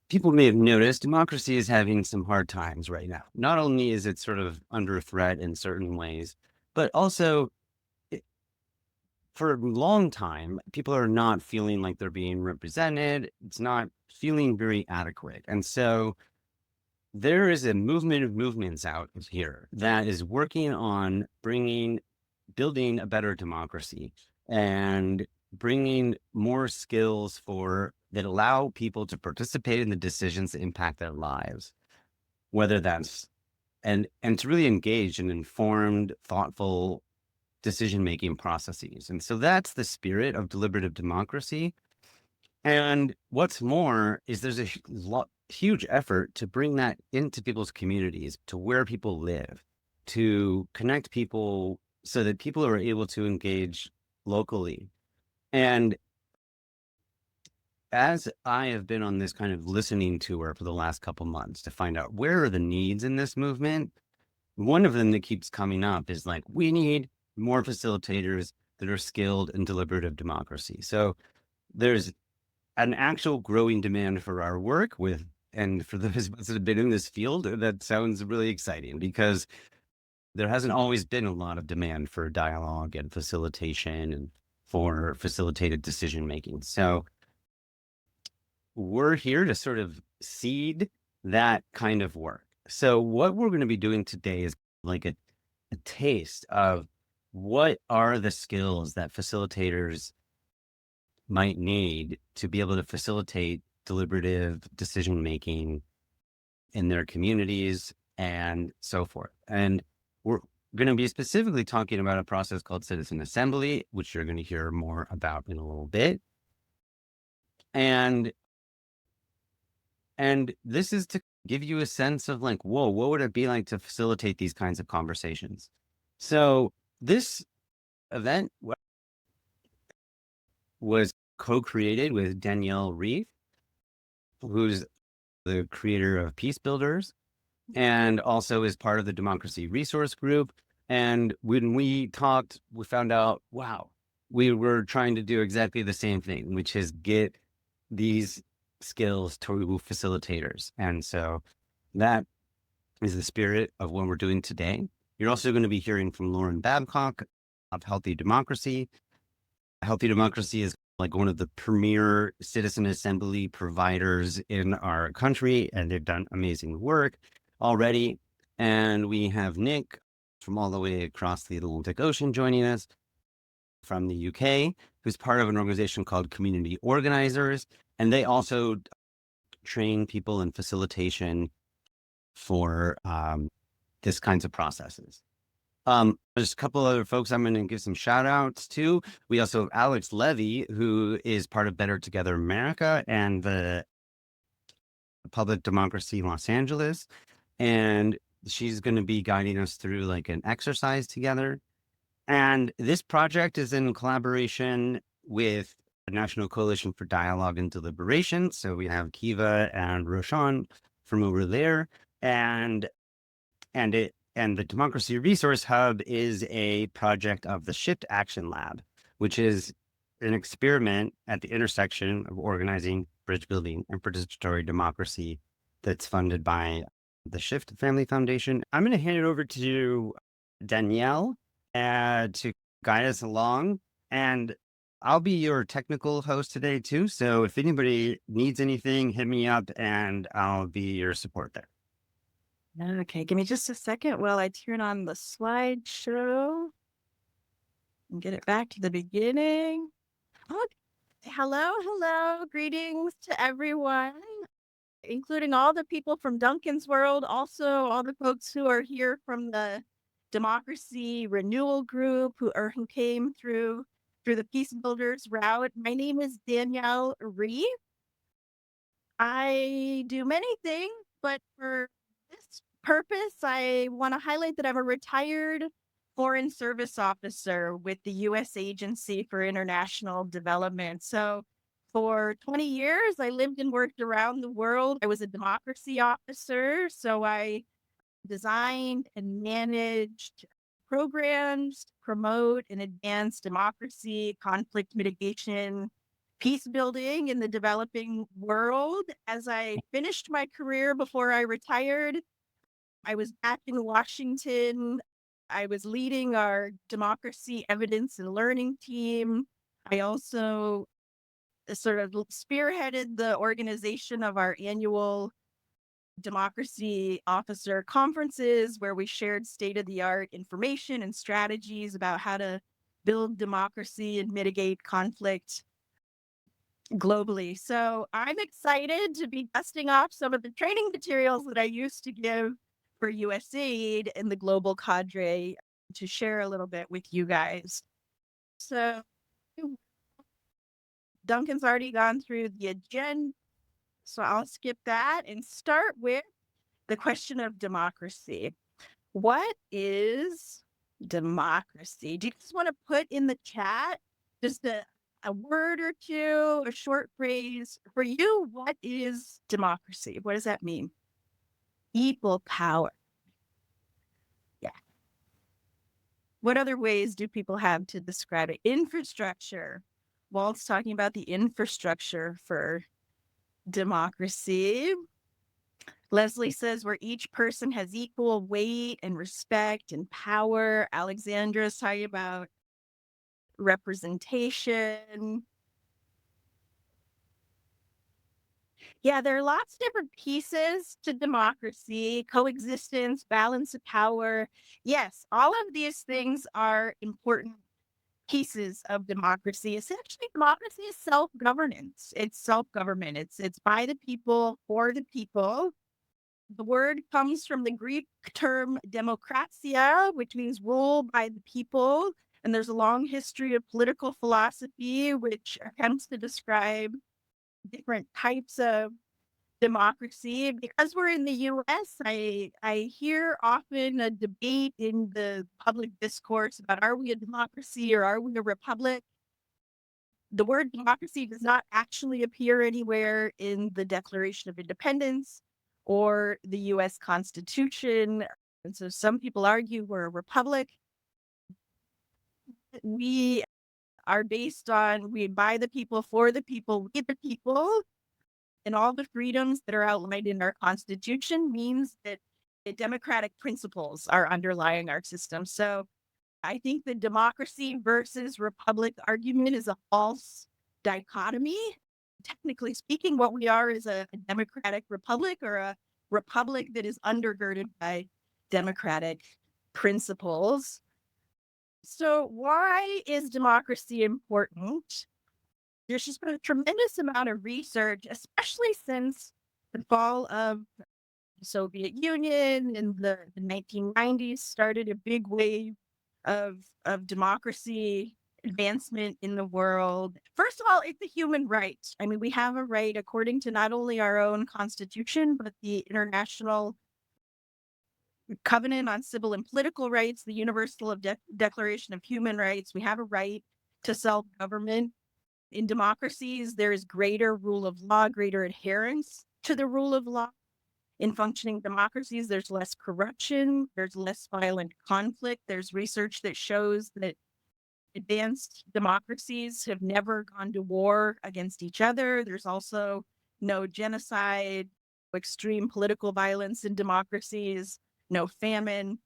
people may have noticed democracy is having some hard times right now. Not only is it sort of under threat in certain ways, but also it, for a long time, people are not feeling like they're being represented. It's not feeling very adequate. And so there is a movement of movements out here that is working on building a better democracy and bringing more skills that allow people to participate in the decisions that impact their lives, whether that's and to really engage in informed, thoughtful decision-making processes. And so that's the spirit of deliberative democracy. And what's more is there's a huge effort to bring that into people's communities, to where people live, to connect people so that people are able to engage locally. And as I have been on this kind of listening tour for the last couple months to find out where are the needs in this movement, one of them that keeps coming up is like, we need more facilitators that are skilled in deliberative democracy. So there's an actual growing demand for our work and for those of us that have been in this field, that sounds really exciting because there hasn't always been a lot of demand for dialogue and facilitation and for facilitated decision making. So we're here to sort of seed that kind of work. So what we're going to be doing today is like a taste of what are the skills that facilitators might need to be able to facilitate deliberative decision making in their communities and so forth. And we're going to be specifically talking about a process called citizen assembly, which you're going to hear more about in a little bit. And this is to give you a sense of like, whoa, what would it be like to facilitate these kinds of conversations? So this event was co-created with Danielle Reeve, who's the creator of Peace Builders, and also is part of the Democracy Resource Group. And when we talked, we found out, wow, we were trying to do exactly the same thing, which is get these skills to facilitators. And so that is the spirit of what we're doing today. You're also going to be hearing from Lauren Babcock of Healthy Democracy. Healthy Democracy is like one of the premier citizen assembly providers in our country, and they've done amazing work already. And we have Nick from all the way across the Atlantic Ocean joining us from the UK, who's part of an organization called Community Organizers. And they also train people in facilitation for this kinds of processes. There's a couple other folks I'm going to give some shout outs to. We also have Alex Levy, who is part of Better Together America and the Public Democracy Los Angeles. And she's going to be guiding us through like an exercise together. And this project is in collaboration with the National Coalition for Dialogue and Deliberation. So we have Kiva and Roshan from over there. And the Democracy Resource Hub is a project of the Shift Action Lab, which is an experiment at the intersection of organizing, bridge building, and participatory democracy that's funded by the Shift Family Foundation. I'm going to hand it over to Danielle to guide us along, and I'll be your technical host today too. So if anybody needs anything, hit me up and I'll be your support there. Okay, give me just a second while I turn on the slideshow and get it back to the beginning. Oh, hello. Greetings to everyone, including all the people from Duncan's World, also all the folks who are here from the Democracy Renewal Group who came through the Peace Builders route. My name is Danielle Reeve. I do many things, but for this purpose, I want to highlight that I'm a retired Foreign Service Officer with the U.S. Agency for International Development. So for 20 years, I lived and worked around the world. I was a democracy officer, so I designed and managed programs to promote and advance democracy, conflict mitigation, peace building in the developing world. As I finished my career before I retired, I was back in Washington. I was leading our democracy evidence and learning team. I also sort of spearheaded the organization of our annual democracy officer conferences where we shared state of the art information and strategies about how to build democracy and mitigate conflict globally. So I'm excited to be dusting off some of the training materials that I used to give for USAID and the global cadre to share a little bit with you guys. So Duncan's already gone through the agenda, so I'll skip that and start with the question of democracy. What is democracy? Do you just want to put in the chat just a word or two, a short phrase? For you, what is democracy? What does that mean? Equal power. Yeah. What other ways do people have to describe it? Infrastructure. Walt's talking about the infrastructure for democracy. Leslie says where each person has equal weight and respect and power. Alexandra's talking about representation. Yeah, there are lots of different pieces to democracy, coexistence, balance of power. Yes, all of these things are important pieces of democracy. Essentially, democracy is self-governance. It's self-government. It's by the people, for the people. The word comes from the Greek term demokratia, which means rule by the people. And there's a long history of political philosophy, which attempts to describe different types of democracy. Because we're in the US, I hear often a debate in the public discourse about are we a democracy or are we a republic? The word democracy does not actually appear anywhere in the Declaration of Independence or the US Constitution. And so some people argue we're a republic. We are based on we by the people, for the people, we the people, and all the freedoms that are outlined in our Constitution means that the democratic principles are underlying our system. So I think the democracy versus republic argument is a false dichotomy. Technically speaking, what we are is a democratic republic or a republic that is undergirded by democratic principles. So, why is democracy important? There's just been a tremendous amount of research, especially since the fall of the Soviet Union in the 1990s started a big wave of democracy advancement in the world. First of all, it's a human right. I mean, we have a right according to not only our own constitution, but the International Covenant on Civil and Political Rights, the Universal Declaration of Human Rights. We have a right to self-government. In democracies, there is greater rule of law, greater adherence to the rule of law. In functioning democracies, there's less corruption, there's less violent conflict. There's research that shows that advanced democracies have never gone to war against each other. There's also no genocide, extreme political violence in democracies, no famine.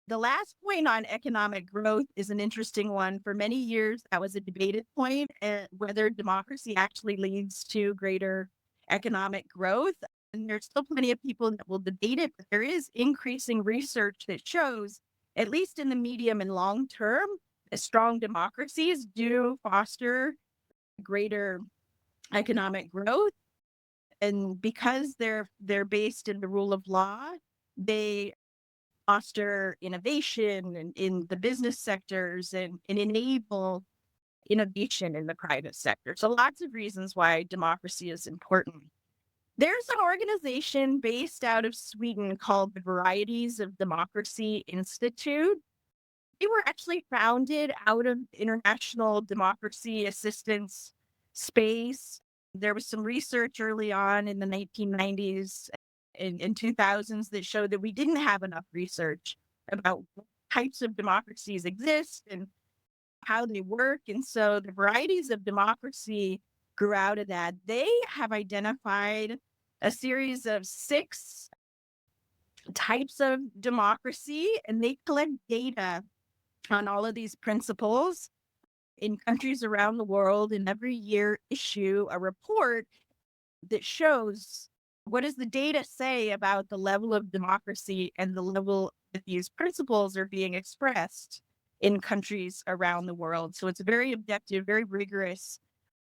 The last point on economic growth is an interesting one. For many years, that was a debated point, whether democracy actually leads to greater economic growth. And there's still plenty of people that will debate it, but there is increasing research that shows, at least in the medium and long term, that strong democracies do foster greater economic growth. And because they're based in the rule of law, they foster innovation in the business sectors and enable innovation in the private sector. So lots of reasons why democracy is important. There's an organization based out of Sweden called the Varieties of Democracy Institute. They were actually founded out of international democracy assistance space. There was some research early on in the 1990s and 2000s that showed that we didn't have enough research about what types of democracies exist and how they work. And so the Varieties of Democracy grew out of that. They have identified a series of 6 types of democracy, and they collect data on all of these principles in countries around the world, and every year issue a report that shows what does the data say about the level of democracy and the level that these principles are being expressed in countries around the world. So it's a very objective, very rigorous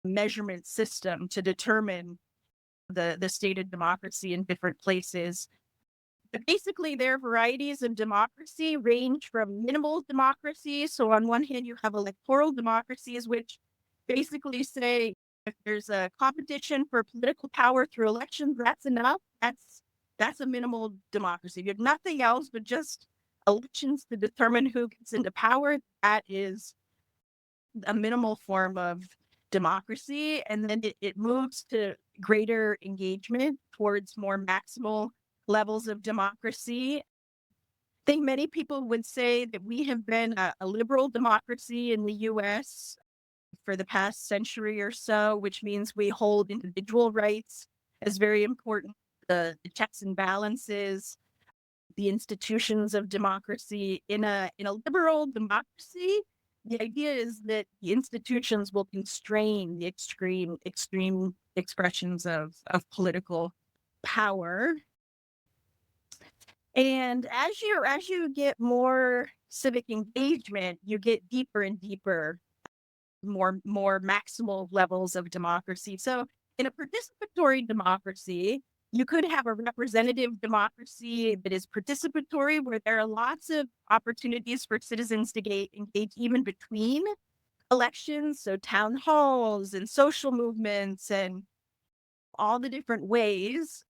measurement system to determine the state of democracy in different places. But basically, their varieties of democracy range from minimal democracy. So on one hand, you have electoral democracies, which basically say if there's a competition for political power through elections, that's enough. That's a minimal democracy. If you have nothing else but just elections to determine who gets into power, that is a minimal form of democracy. And then it moves to greater engagement towards more maximal levels of democracy. I think many people would say that we have been a liberal democracy in the US for the past century or so, which means we hold individual rights as very important. The checks and balances, the institutions of democracy. In a liberal democracy, the idea is that the institutions will constrain the extreme expressions of political power. And as you get more civic engagement, you get deeper and deeper, more maximal levels of democracy. So in a participatory democracy, you could have a representative democracy that is participatory, where there are lots of opportunities for citizens to engage even between elections. So town halls and social movements and all the different ways.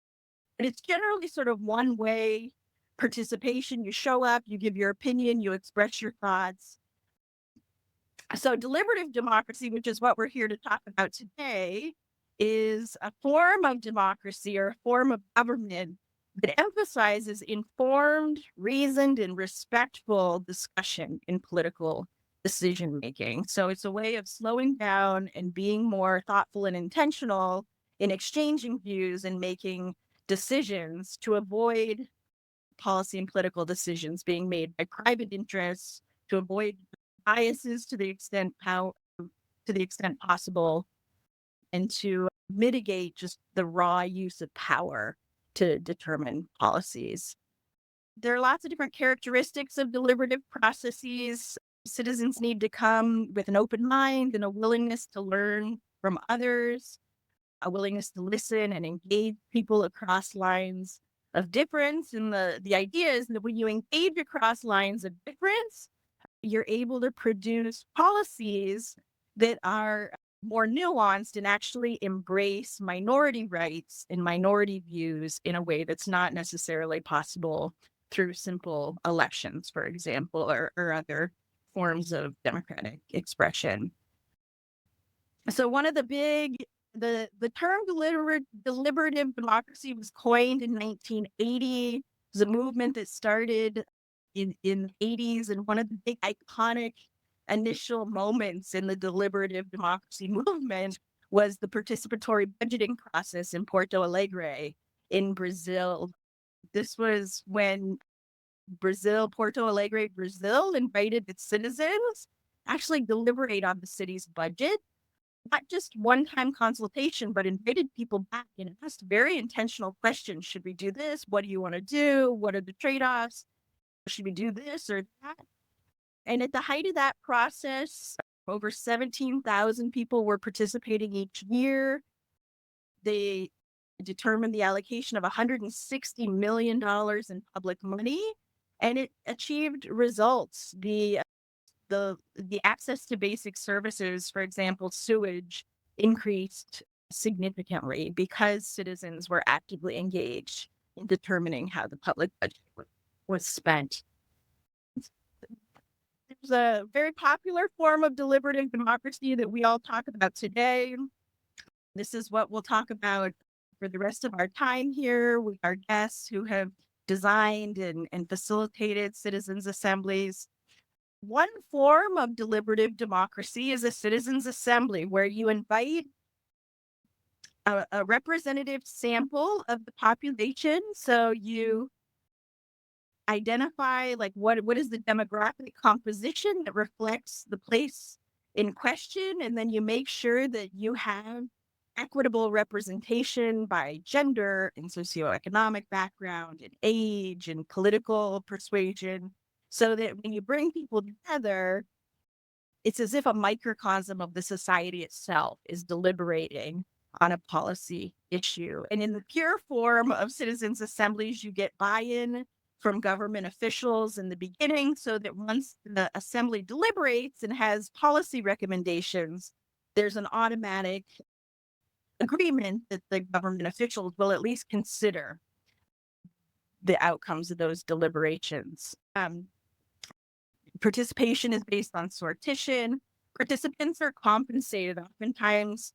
But it's generally sort of one way participation. You show up, you give your opinion, you express your thoughts. So deliberative democracy, which is what we're here to talk about today, is a form of democracy or a form of government that emphasizes informed, reasoned, and respectful discussion in political decision making. So it's a way of slowing down and being more thoughtful and intentional in exchanging views and making decisions to avoid policy and political decisions being made by private interests, to avoid biases to the extent possible, and to mitigate just the raw use of power to determine policies. There are lots of different characteristics of deliberative processes. Citizens need to come with an open mind and a willingness to learn from others, a willingness to listen and engage people across lines of difference. And the idea is that when you engage across lines of difference, you're able to produce policies that are more nuanced and actually embrace minority rights and minority views in a way that's not necessarily possible through simple elections, for example, or other forms of democratic expression. So one of the term deliberative democracy was coined in 1980. It was a movement that started in the 80s, and one of the big iconic initial moments in the deliberative democracy movement was the participatory budgeting process in Porto Alegre in Brazil. This was when Porto Alegre, Brazil, invited its citizens actually deliberate on the city's budget, not just one-time consultation, but invited people back and asked very intentional questions. Should we do this? What do you want to do? What are the trade-offs? Should we do this or that? And at the height of that process, over 17,000 people were participating each year. They determined the allocation of $160 million in public money, and it achieved results. The access to basic services, for example, sewage, increased significantly because citizens were actively engaged in determining how the public budget was spent. There's a very popular form of deliberative democracy that we all talk about today. This is what we'll talk about for the rest of our time here with our guests who have designed and facilitated citizens' assemblies. One form of deliberative democracy is a citizens' assembly, where you invite a representative sample of the population. So you identify like what is the demographic composition that reflects the place in question, and then you make sure that you have equitable representation by gender and socioeconomic background and age and political persuasion, so that when you bring people together, it's as if a microcosm of the society itself is deliberating on a policy issue. And in the pure form of citizens' assemblies, you get buy-in from government officials in the beginning, so that once the assembly deliberates and has policy recommendations, there's an automatic agreement that the government officials will at least consider the outcomes of those deliberations. Participation is based on sortition. Participants are compensated. Oftentimes,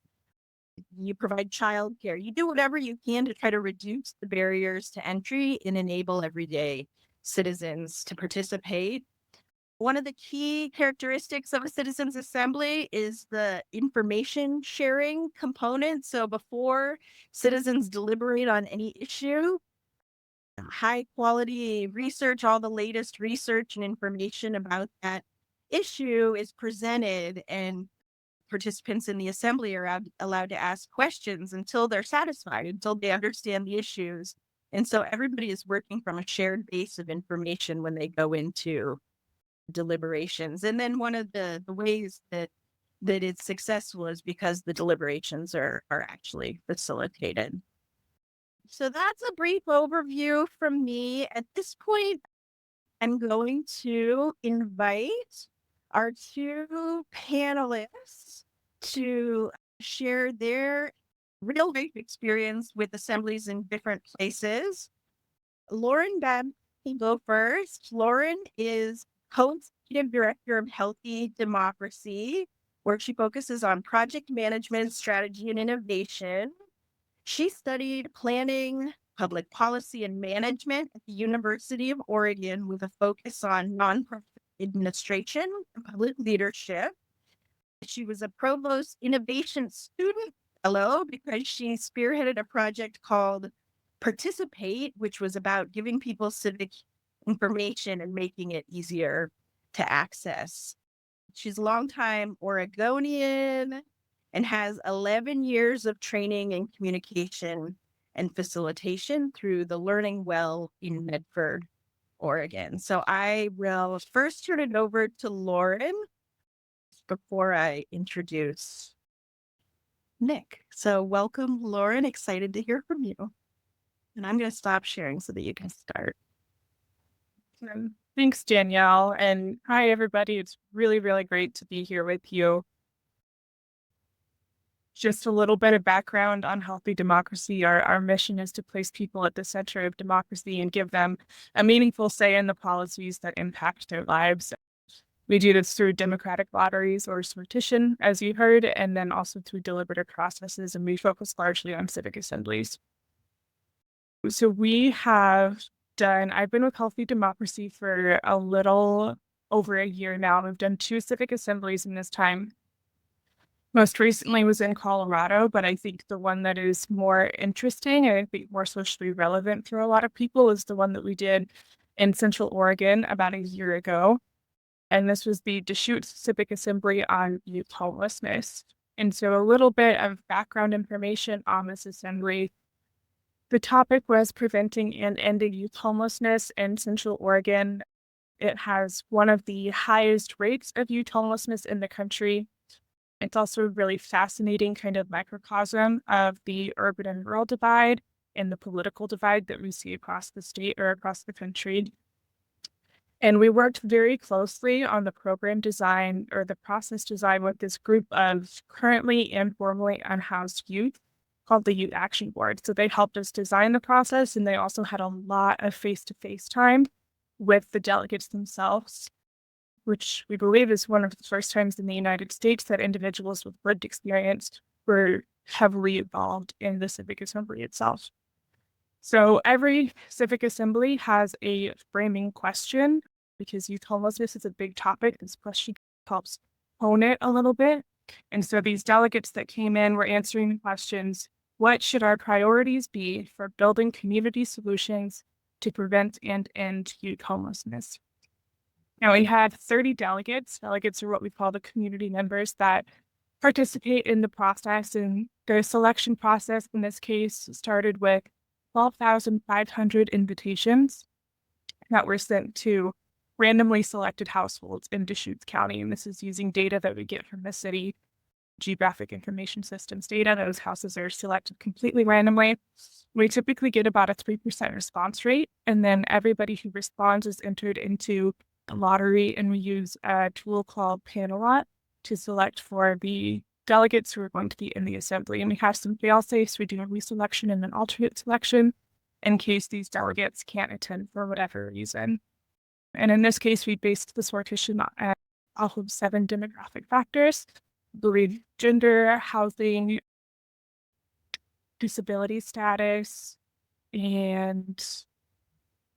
you provide childcare. You do whatever you can to try to reduce the barriers to entry and enable everyday citizens to participate. One of the key characteristics of a citizens' assembly is the information sharing component. So before citizens deliberate on any issue, high quality research, all the latest research and information about that issue is presented, and participants in the assembly are allowed to ask questions until they're satisfied, until they understand the issues. And so everybody is working from a shared base of information when they go into deliberations. And then one of the ways that it's successful is because the deliberations are actually facilitated. So that's a brief overview from me. At this point, I'm going to invite our two panelists to share their real life experience with assemblies in different places. Lauren Babb can go first. Lauren is co-executive director of Healthy Democracy, where she focuses on project management, strategy, and innovation. She studied planning, public policy, and management at the University of Oregon with a focus on nonprofit administration and public leadership. She was a Provost Innovation Student Fellow because she spearheaded a project called Participate, which was about giving people civic information and making it easier to access. She's a longtime Oregonian and has 11 years of training in communication and facilitation through the Learning Well in Medford, Oregon. So I will first turn it over to Lauren before I introduce Nick. So welcome, Lauren. Excited to hear from you. And I'm going to stop sharing so that you can start. Thanks, Danielle. And hi, everybody. It's really, really great to be here with you. Just a little bit of background on Healthy Democracy. Our mission is to place people at the center of democracy and give them a meaningful say in the policies that impact their lives. We do this through democratic lotteries or sortition, as you heard, and then also through deliberative processes, and we focus largely on civic assemblies. So I've been with Healthy Democracy for a little over a year now. We've done 2 civic assemblies in this time. Most recently was in Colorado, but I think the one that is more interesting and I think more socially relevant for a lot of people is the one that we did in Central Oregon about a year ago. And this was the Deschutes Civic Assembly on Youth Homelessness. And so a little bit of background information on this assembly. The topic was preventing and ending youth homelessness in Central Oregon. It has one of the highest rates of youth homelessness in the country. It's also a really fascinating kind of microcosm of the urban and rural divide and the political divide that we see across the state or across the country. And we worked very closely on the program design or the process design with this group of currently and formerly unhoused youth called the Youth Action Board. So they helped us design the process, and they also had a lot of face-to-face time with the delegates themselves, which we believe is one of the first times in the United States that individuals with lived experience were heavily involved in the civic assembly itself. So every civic assembly has a framing question because youth homelessness is a big topic. This question helps hone it a little bit. And so these delegates that came in were answering questions what should our priorities be for building community solutions to prevent and end youth homelessness? Now, we had 30 delegates. Delegates are what we call the community members that participate in the process. And the selection process in this case started with 12,500 invitations that were sent to randomly selected households in Deschutes County. And this is using data that we get from the city geographic information systems data. Those houses are selected completely randomly. We typically get about a 3% response rate. And then everybody who responds is entered into a lottery, and we use a tool called Panelot to select for the delegates who are going to be in the assembly. And we have some fail-safes. We do a reselection and an alternate selection in case these delegates can't attend for whatever reason. And in this case, we based the sortition off of 7 demographic factors: believe gender, housing, disability status, and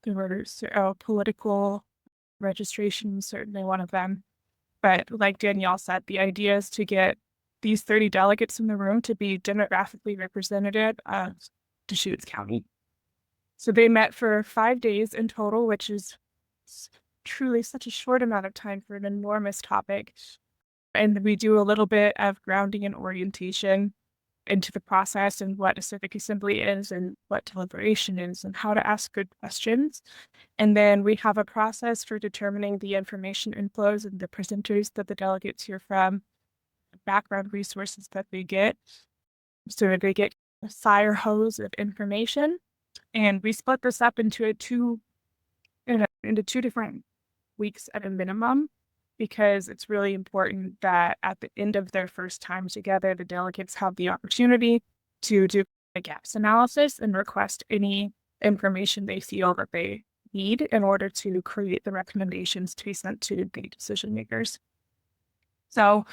there were political registration, certainly one of them. But like Danielle said, the idea is to get these 30 delegates in the room to be demographically representative of Deschutes County. So they met for 5 days in total, which is truly such a short amount of time for an enormous topic. And we do a little bit of grounding and orientation into the process and what a civic assembly is and what deliberation is and how to ask good questions. And then we have a process for determining the information inflows and the presenters that the delegates hear from, background resources that they get. So they get a fire hose of information. And we split this up into two different weeks at a minimum, because it's really important that at the end of their first time together, the delegates have the opportunity to do a gaps analysis and request any information they feel that they need in order to create the recommendations to be sent to the decision makers. So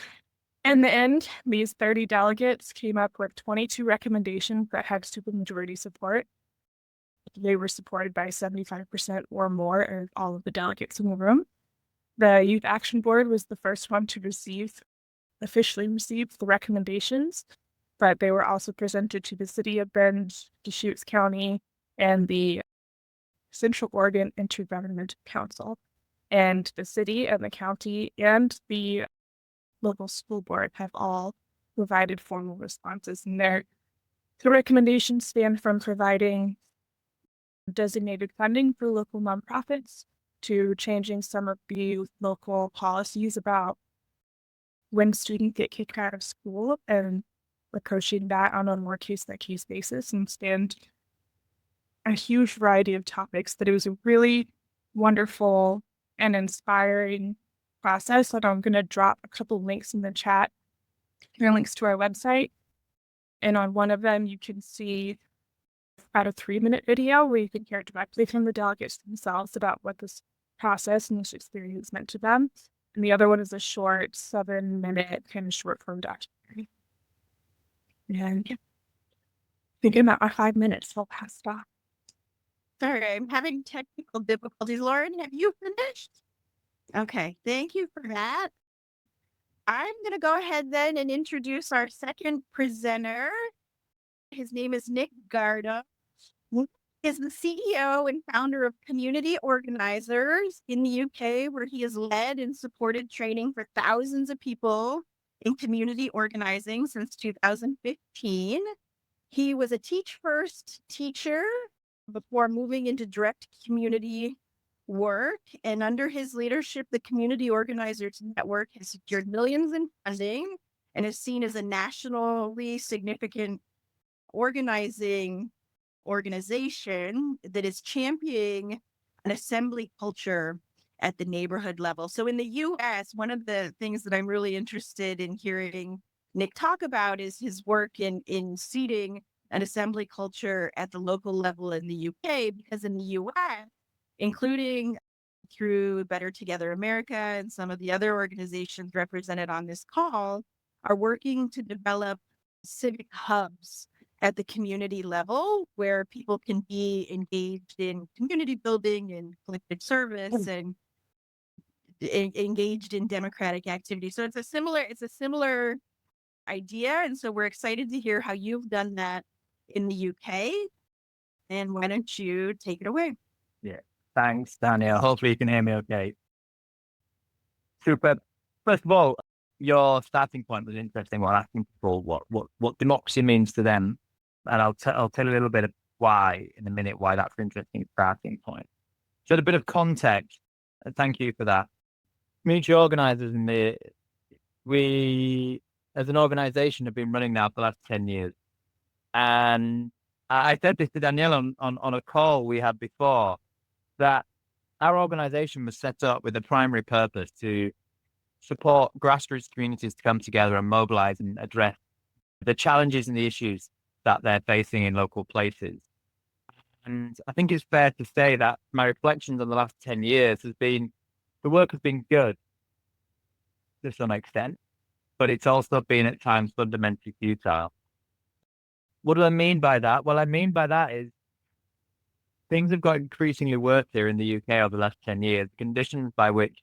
in the end, these 30 delegates came up with 22 recommendations that had supermajority support. They were supported by 75% or more of all of the delegates in the room. The Youth Action Board was the first one to officially receive the recommendations, but they were also presented to the City of Bend, Deschutes County, and the Central Oregon Intergovernmental Council. And the city and the county and the local school board have all provided formal responses. And the recommendations span from providing designated funding for local nonprofits to changing some of the local policies about when students get kicked out of school and approaching that on a more case-by-case basis, and spanned a huge variety of topics. That it was a really wonderful and inspiring process. And I'm going to drop a couple links in the chat. Here are links to our website. And on one of them, you can see about a 3-minute video where you can hear directly from the delegates themselves about what this process and this experience meant to them. And the other one is a short 7-minute kind of short form documentary. And yeah, thinking about my 5 minutes, I'll pass it off. Sorry, I'm having technical difficulties. Lauren, have you finished? Okay, thank you for that. I'm going to go ahead then and introduce our second presenter. His name is Nick Garda. He is the CEO and founder of Community Organizers in the UK, where he has led and supported training for thousands of people in community organizing since 2015. He was a Teach First teacher before moving into direct community work. And under his leadership, the Community Organizers Network has secured millions in funding and is seen as a nationally significant organizing organization that is championing an assembly culture at the neighborhood level. So in the US, one of the things that I'm really interested in hearing Nick talk about is his work in seeding an assembly culture at the local level in the UK, because in the US, including through Better Together America and some of the other organizations represented on this call, are working to develop civic hubs at the community level where people can be engaged in community building and collective service and engaged in democratic activity. So it's a similar idea. And so we're excited to hear how you've done that in the UK. And why don't you take it away? Yeah. Thanks, Daniel. Hopefully you can hear me okay. Super. First of all, your starting point was interesting. While asking people what democracy means to them, and I'll tell you a little bit of why in a minute, why that's an interesting starting point. So a bit of context. Thank you for that. Community organizers we as an organization have been running now for the last 10 years. And I said this to Danielle on a call we had before, that our organization was set up with a primary purpose to support grassroots communities to come together and mobilize and address the challenges and the issues that they're facing in local places. And I think it's fair to say that my reflections on the last 10 years has been, the work has been good to some extent, but it's also been at times fundamentally futile. What do I mean by that? Well, I mean by that is things have got increasingly worse here in the UK over the last 10 years. Conditions by which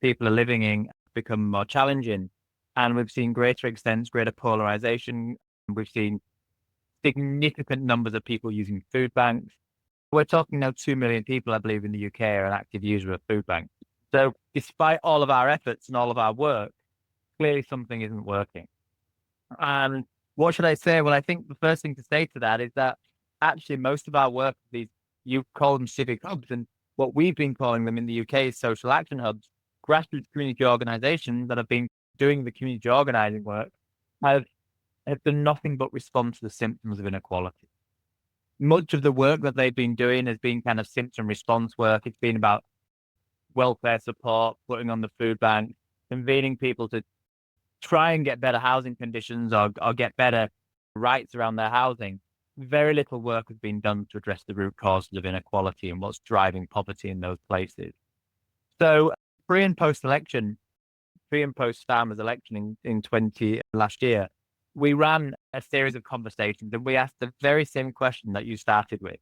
people are living in become more challenging. And we've seen greater extents, greater polarization. We've seen significant numbers of people using food banks. We're talking now 2 million people, I believe, in the UK are an active user of food banks. So despite all of our efforts and all of our work, clearly something isn't working. And what should I say? Well, I think the first thing to say to that is that actually most of our work, you call them civic hubs, and what we've been calling them in the UK is social action hubs, grassroots community organizations that have been doing the community organizing work have done nothing but respond to the symptoms of inequality. Much of the work that they've been doing has been kind of symptom response work. It's been about welfare support, putting on the food bank, convening people to try and get better housing conditions or get better rights around their housing. Very little work has been done to address the root causes of inequality and what's driving poverty in those places. So pre and post farmers election in last year, we ran a series of conversations and we asked the very same question that you started with.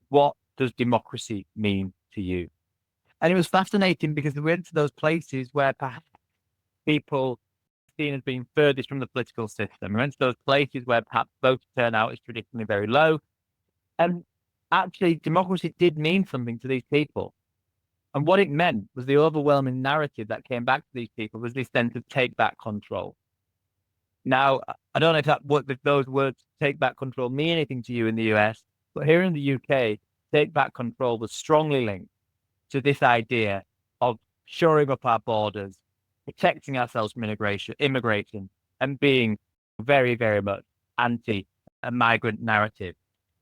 What does democracy mean to you? And it was fascinating because we went to those places where perhaps people seen as being furthest from the political system. We went to those places where perhaps voter turnout is traditionally very low. And actually, democracy did mean something to these people. And what it meant was the overwhelming narrative that came back to these people was this sense of take back control. Now, I don't know if those words take back control mean anything to you in the US, but here in the UK, take back control was strongly linked to this idea of shoring up our borders, protecting ourselves from immigration, and being very, very much anti a migrant narrative.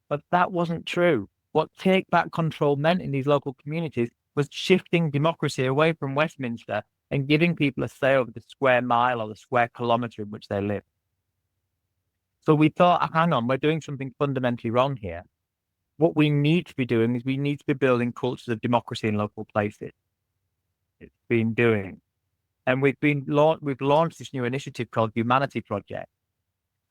But that wasn't true. What take back control meant in these local communities was shifting democracy away from Westminster and giving people a say over the square mile or the square kilometre in which they live. So we thought, hang on, we're doing something fundamentally wrong here. What we need to be doing is we need to be building cultures of democracy in local places. It's been doing. And we've launched this new initiative called Humanity Project,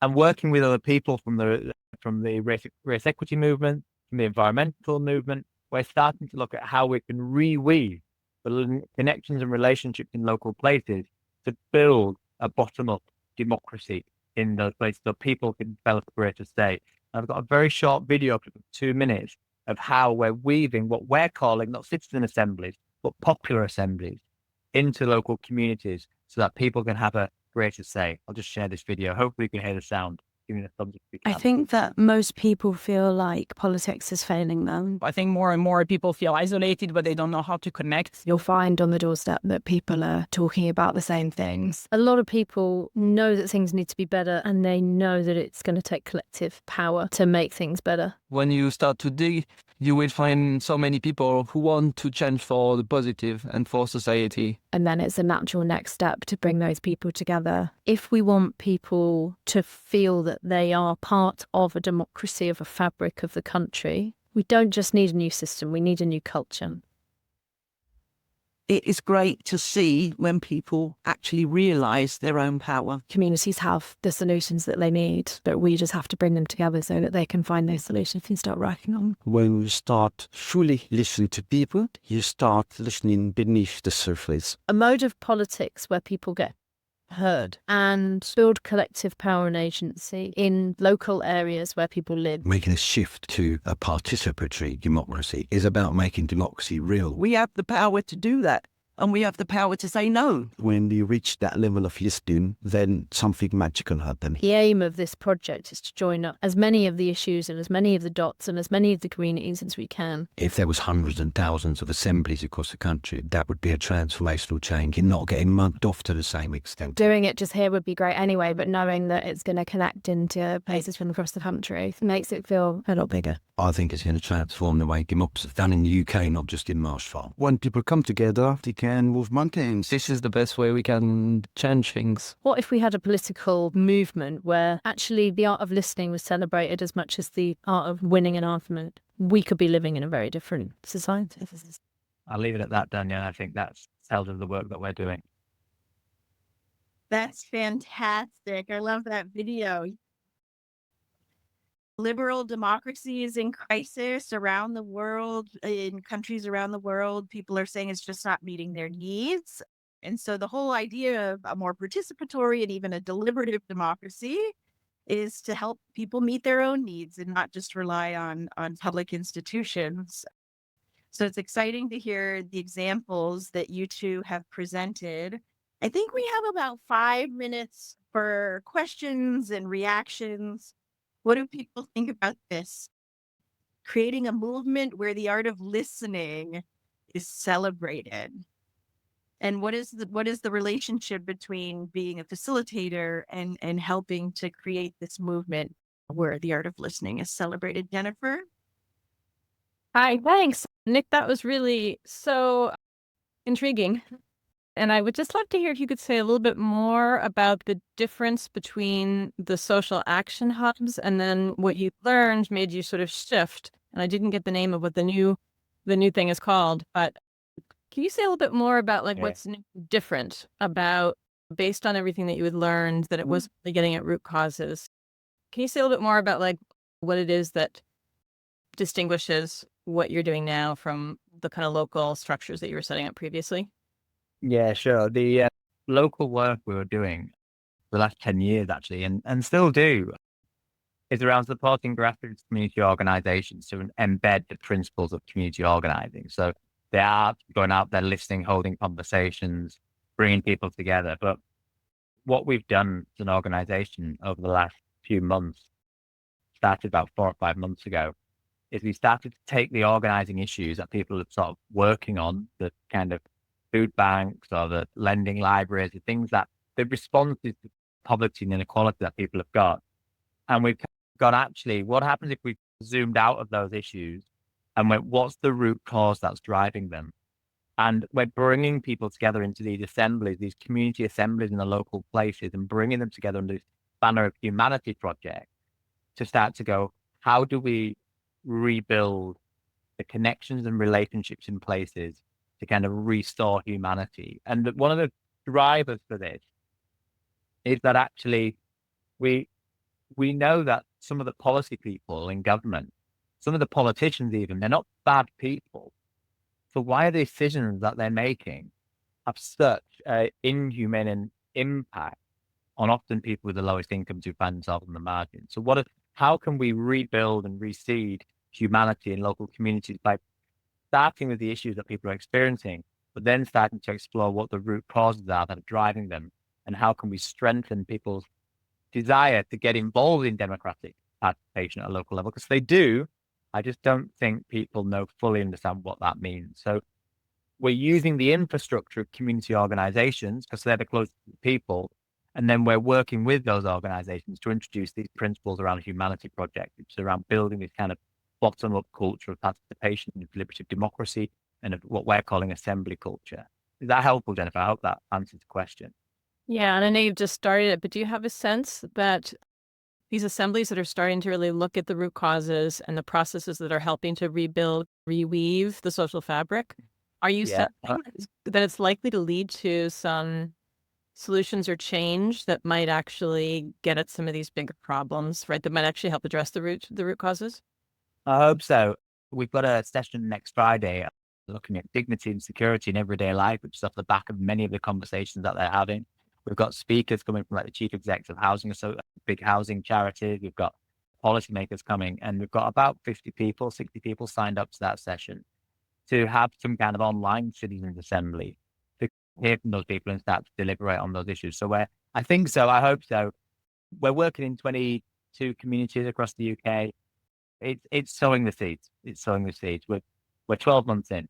and working with other people from the race equity movement, from the environmental movement, we're starting to look at how we can reweave the connections and relationships in local places to build a bottom-up democracy in those places so people can develop a greater say. I've got a very short video clip of 2 minutes of how we're weaving what we're calling not citizen assemblies, but popular assemblies into local communities so that people can have a greater say. I'll just share this video. Hopefully you can hear the sound. Give me the thumbs up if you can. I think that most people feel like politics is failing them. I think more and more people feel isolated, but they don't know how to connect. You'll find on the doorstep that people are talking about the same things. A lot of people know that things need to be better, and they know that it's going to take collective power to make things better. When you start to dig, you will find so many people who want to change for the positive and for society. And then it's a natural next step to bring those people together. If we want people to feel that they are part of a democracy, of a fabric of the country, we don't just need a new system, we need a new culture. It is great to see when people actually realise their own power. Communities have the solutions that they need, but we just have to bring them together so that they can find those solutions and start working on them. When you start truly listening to people, you start listening beneath the surface. A mode of politics where people get heard and build collective power and agency in local areas where people live. Making a shift to a participatory democracy is about making democracy real. We have the power to do that, and we have the power to say no. When you reach that level of listening, then something magical happens. The aim of this project is to join up as many of the issues and as many of the dots and as many of the communities as we can. If there was hundreds and thousands of assemblies across the country, that would be a transformational change in not getting mugged off to the same extent. Doing it just here would be great anyway, but knowing that it's going to connect into places from across the country makes it feel a lot bigger. I think it's going to transform the way democracy is done in the UK, not just in Marshfield. When people come together, they can move mountains. This is the best way we can change things. What if we had a political movement where actually the art of listening was celebrated as much as the art of winning an argument? We could be living in a very different society. I'll leave it at that, Danielle. I think that's tells of the work that we're doing. That's fantastic. I love that video. Liberal democracy is in crisis around the world, in countries around the world. People are saying it's just not meeting their needs. And so the whole idea of a more participatory and even a deliberative democracy is to help people meet their own needs and not just rely on public institutions. So it's exciting to hear the examples that you two have presented. I think we have about 5 minutes for questions and reactions. What do people think about this? Creating a movement where the art of listening is celebrated. And what is the relationship between being a facilitator and helping to create this movement where the art of listening is celebrated? Jennifer? Hi, thanks. Nick, that was really so intriguing. And I would just love to hear if you could say a little bit more about the difference between the social action hubs and then what you learned made you sort of shift. And I didn't get the name of what the new thing is called, but can you say a little bit more about what's different about, based on everything that you had learned, that it was really getting at root causes? Can you say a little bit more about what it is that distinguishes what you're doing now from the kind of local structures that you were setting up previously? Yeah, sure. The local work we were doing the last 10 years, actually, and still do, is around supporting grassroots community organizations to embed the principles of community organizing. So they are going out there, listening, holding conversations, bringing people together. But what we've done as an organization over the last few months, started about 4 or 5 months ago, is we started to take the organizing issues that people are sort of working on, the kind of food banks or the lending libraries, the things that the responses to poverty and inequality that people have got. And we've got, actually, what happens if we zoomed out of those issues and went, what's the root cause that's driving them? And we're bringing people together into these assemblies, these community assemblies in the local places, and bringing them together under this banner of humanity project to start to go, how do we rebuild the connections and relationships in places to kind of restore humanity? And one of the drivers for this is that actually we know that some of the policy people in government, some of the politicians even, they're not bad people. So why are the decisions that they're making have such inhumane impact on often people with the lowest incomes who find themselves on the margin? So how can we rebuild and reseed humanity in local communities by starting with the issues that people are experiencing, but then starting to explore what the root causes are that are driving them, and how can we strengthen people's desire to get involved in democratic participation at a local level? Because they do, I just don't think people fully understand what that means. So we're using the infrastructure of community organizations because they're the closest to the people, and then we're working with those organizations to introduce these principles around a humanity project, which is around building this kind of bottom-up culture of participation in deliberative democracy and of what we're calling assembly culture. Is that helpful, Jennifer? I hope that answers the question. Yeah, and I know you've just started it, but do you have a sense that these assemblies that are starting to really look at the root causes and the processes that are helping to rebuild, reweave the social fabric, are you sensing that it's likely to lead to some solutions or change that might actually get at some of these bigger problems, right? That might actually help address the root causes? I hope so. We've got a session next Friday looking at dignity and security in everyday life, which is off the back of many of the conversations that they're having. We've got speakers coming from like the chief execs of housing, so big housing charities. We've got policymakers coming, and we've got about 50 people, 60 people signed up to that session to have some kind of online citizens assembly to hear from those people and start to deliberate on those issues. So I think so, I hope so. We're working in 22 communities across the UK. It's sowing the seeds. It's sowing the seeds. We're 12 months in.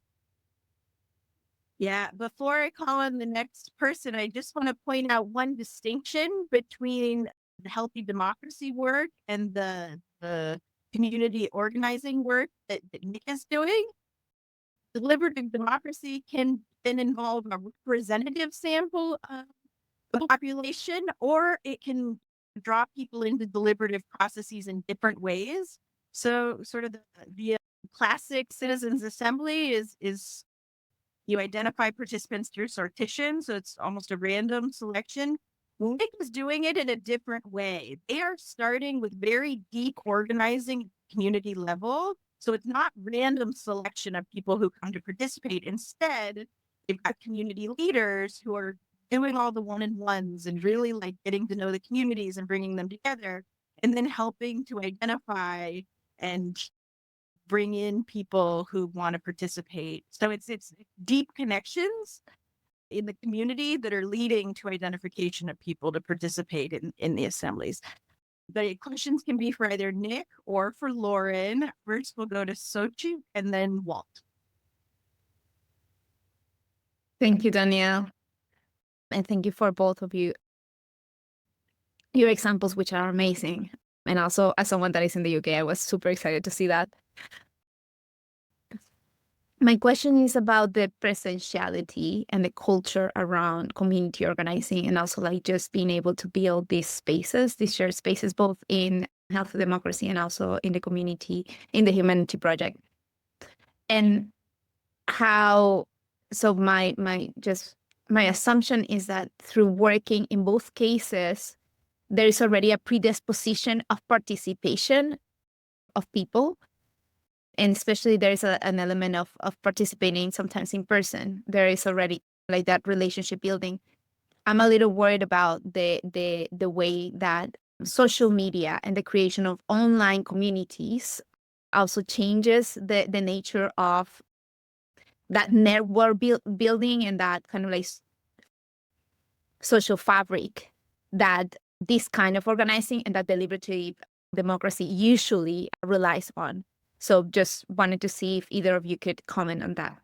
Yeah, before I call on the next person, I just want to point out one distinction between the healthy democracy work and the community organizing work that Nick is doing. Deliberative democracy can then involve a representative sample of the population, or it can draw people into deliberative processes in different ways. So sort of the classic citizens assembly is you identify participants through sortition, so it's almost a random selection. Nick is doing it in a different way. They are starting with very deep organizing community level. So it's not random selection of people who come to participate. Instead, they've got community leaders who are doing all the one-on-ones and really like getting to know the communities and bringing them together, and then helping to identify and bring in people who want to participate. So it's deep connections in the community that are leading to identification of people to participate in the assemblies. The questions can be for either Nick or for Lauren. First, we'll go to Sochi and then Walt. Thank you, Danielle. And thank you for both of you. Your examples, which are amazing. And also, as someone that is in the UK, I was super excited to see that. My question is about the presentiality and the culture around community organizing, and also like just being able to build these spaces, these shared spaces, both in health democracy and also in the community, in the Humanity Project. And how, so my assumption is that through working in both cases, there is already a predisposition of participation of people. And especially there is an element of participating sometimes in person. There is already like that relationship building. I'm a little worried about the way that social media and the creation of online communities also changes the nature of that network building and that kind of like social fabric that this kind of organizing and that deliberative democracy usually relies on. So just wanted to see if either of you could comment on that.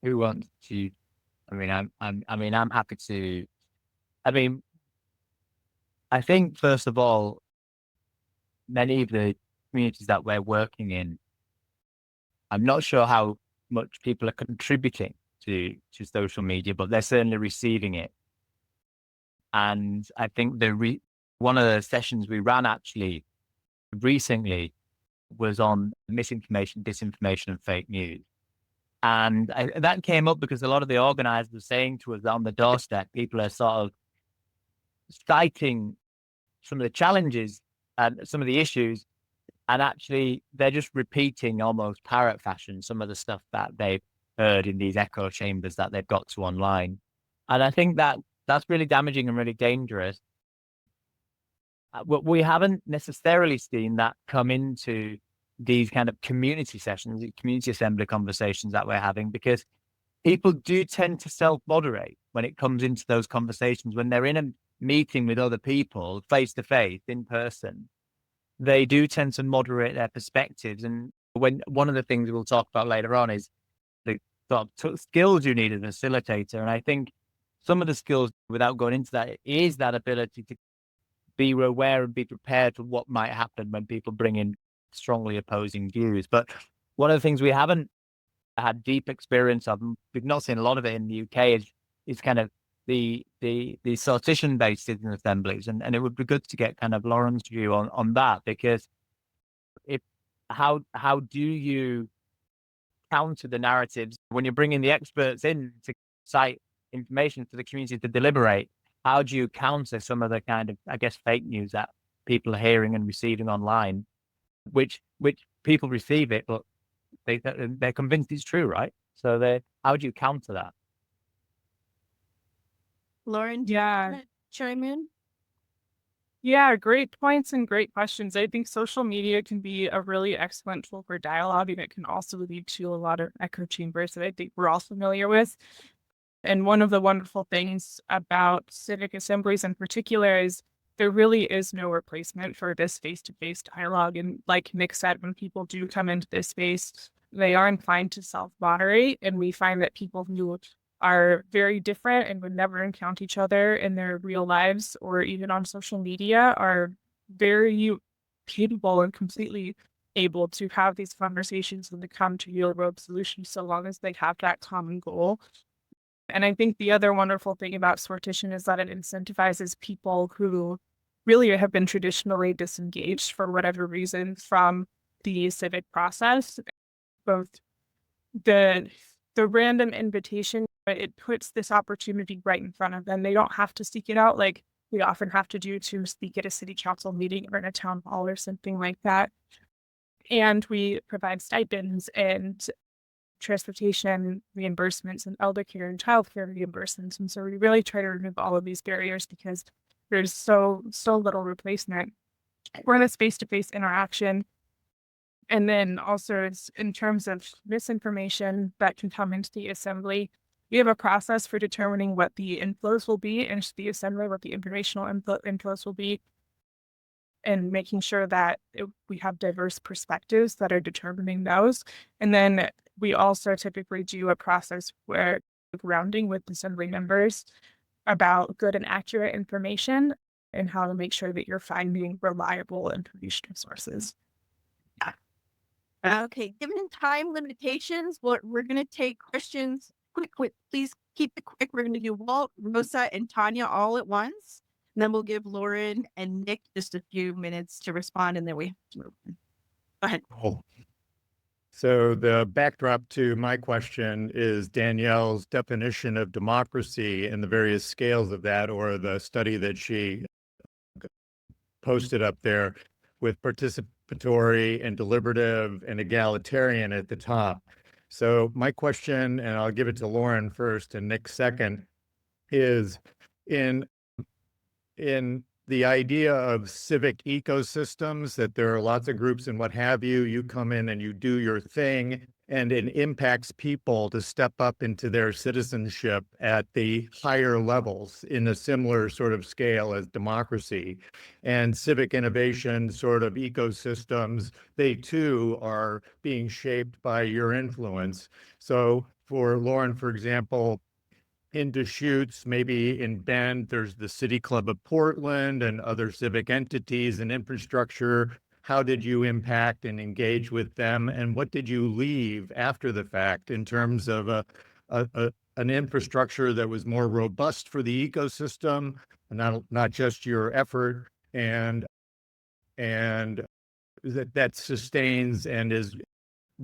Who wants to? I mean, I'm happy to. I mean, I think first of all, many of the communities that we're working in, I'm not sure how much people are contributing to social media, but they're certainly receiving it. And I think one of the sessions we ran actually recently was on misinformation, disinformation, and fake news. And that came up because a lot of the organizers were saying to us that on the doorstep, people are sort of citing some of the challenges and some of the issues, and actually they're just repeating almost parrot fashion some of the stuff that they've heard in these echo chambers that they've got to online. And I think that that's really damaging and really dangerous. We haven't necessarily seen that come into these kind of community sessions, community assembly conversations that we're having, because people do tend to self-moderate when it comes into those conversations. When they're in a meeting with other people, face-to-face, in person, they do tend to moderate their perspectives. And when one of the things we'll talk about later on is the sort of skills you need as a facilitator. And I think some of the skills, without going into that, is that ability to be aware and be prepared for what might happen when people bring in strongly opposing views. But one of the things we haven't had deep experience of, we've not seen a lot of it in the UK, is kind of the sortition-based citizen assemblies. And it would be good to get kind of Lauren's view on that, because how do you counter the narratives when you're bringing the experts in to cite information to the community to deliberate? How do you counter some of the kind of, I guess, fake news that people are hearing and receiving online, which people receive it, but they're convinced it's true, right? So how do you counter that? Lauren, do you Yeah. wanna chime in? Yeah, great points and great questions. I think social media can be a really excellent tool for dialogue, and it can also lead to a lot of echo chambers that I think we're all familiar with. And one of the wonderful things about civic assemblies in particular is there really is no replacement for this face-to-face dialogue. And like Nick said, when people do come into this space, they are inclined to self-moderate. And we find that people who are very different and would never encounter each other in their real lives or even on social media are very capable and completely able to have these conversations and to come to real world solutions so long as they have that common goal. And I think the other wonderful thing about sortition is that it incentivizes people who really have been traditionally disengaged for whatever reason from the civic process. Both the random invitation, it puts this opportunity right in front of them. They don't have to seek it out like we often have to do to speak at a city council meeting or in a town hall or something like that. And we provide stipends and transportation reimbursements and elder care and childcare reimbursements. And so we really try to remove all of these barriers because there's so little replacement for this face-to-face interaction. And then also it's in terms of misinformation that can come into the assembly, we have a process for determining what the inflows will be into the assembly, what the informational inflows will be, and making sure that we have diverse perspectives that are determining those. And then we also typically do a process where grounding with assembly members about good and accurate information and how to make sure that you're finding reliable information sources. Okay, given time limitations, we're gonna take questions quick. Please keep it quick. We're gonna do Walt, Rosa, and Tanya all at once. And then we'll give Lauren and Nick just a few minutes to respond, and then we have to move on. Go ahead. Oh. So the backdrop to my question is Danielle's definition of democracy and the various scales of that, or the study that she posted up there with participatory and deliberative and egalitarian at the top. So my question, and I'll give it to Lauren first and Nick second, is in the idea of civic ecosystems, that there are lots of groups and what have you, you come in and you do your thing, and it impacts people to step up into their citizenship at the higher levels in a similar sort of scale as democracy. And civic innovation sort of ecosystems, they too are being shaped by your influence. So for Lauren, for example, in Deschutes, maybe in Bend, there's the City Club of Portland and other civic entities and infrastructure. How did you impact and engage with them? And what did you leave after the fact in terms of an infrastructure that was more robust for the ecosystem, not just your effort, and that sustains and is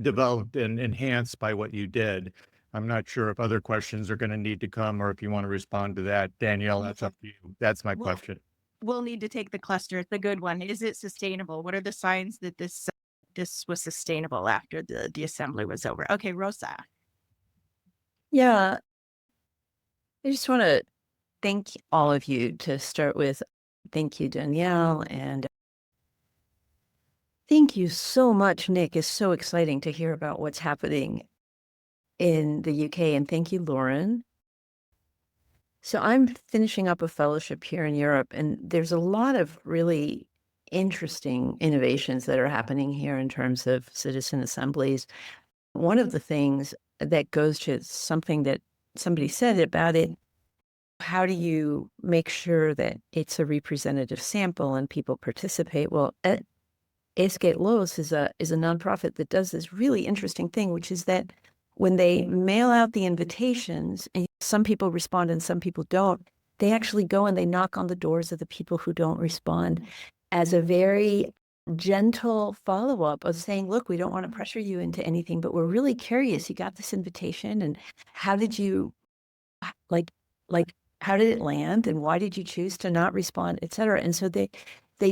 developed and enhanced by what you did? I'm not sure if other questions are going to need to come or if you want to respond to that. Danielle, that's up to you. That's my question. We'll need to take the cluster. It's a good one. Is it sustainable? What are the signs that this was sustainable after the assembly was over? Okay, Rosa. Yeah. I just want to thank all of you to start with. Thank you, Danielle, and thank you so much, Nick. It's so exciting to hear about what's happening in the UK, and thank you, Lauren. So I'm finishing up a fellowship here in Europe, and there's a lot of really interesting innovations that are happening here in terms of citizen assemblies. One of the things that goes to something that somebody said about it, how do you make sure that it's a representative sample and people participate? Well, Escape Los is a nonprofit that does this really interesting thing, which is that when they mail out the invitations, and some people respond and some people don't, they actually go and they knock on the doors of the people who don't respond as a very gentle follow-up of saying, look, we don't want to pressure you into anything, but we're really curious. You got this invitation, and how did you, like, how did it land, and why did you choose to not respond, et cetera? And so they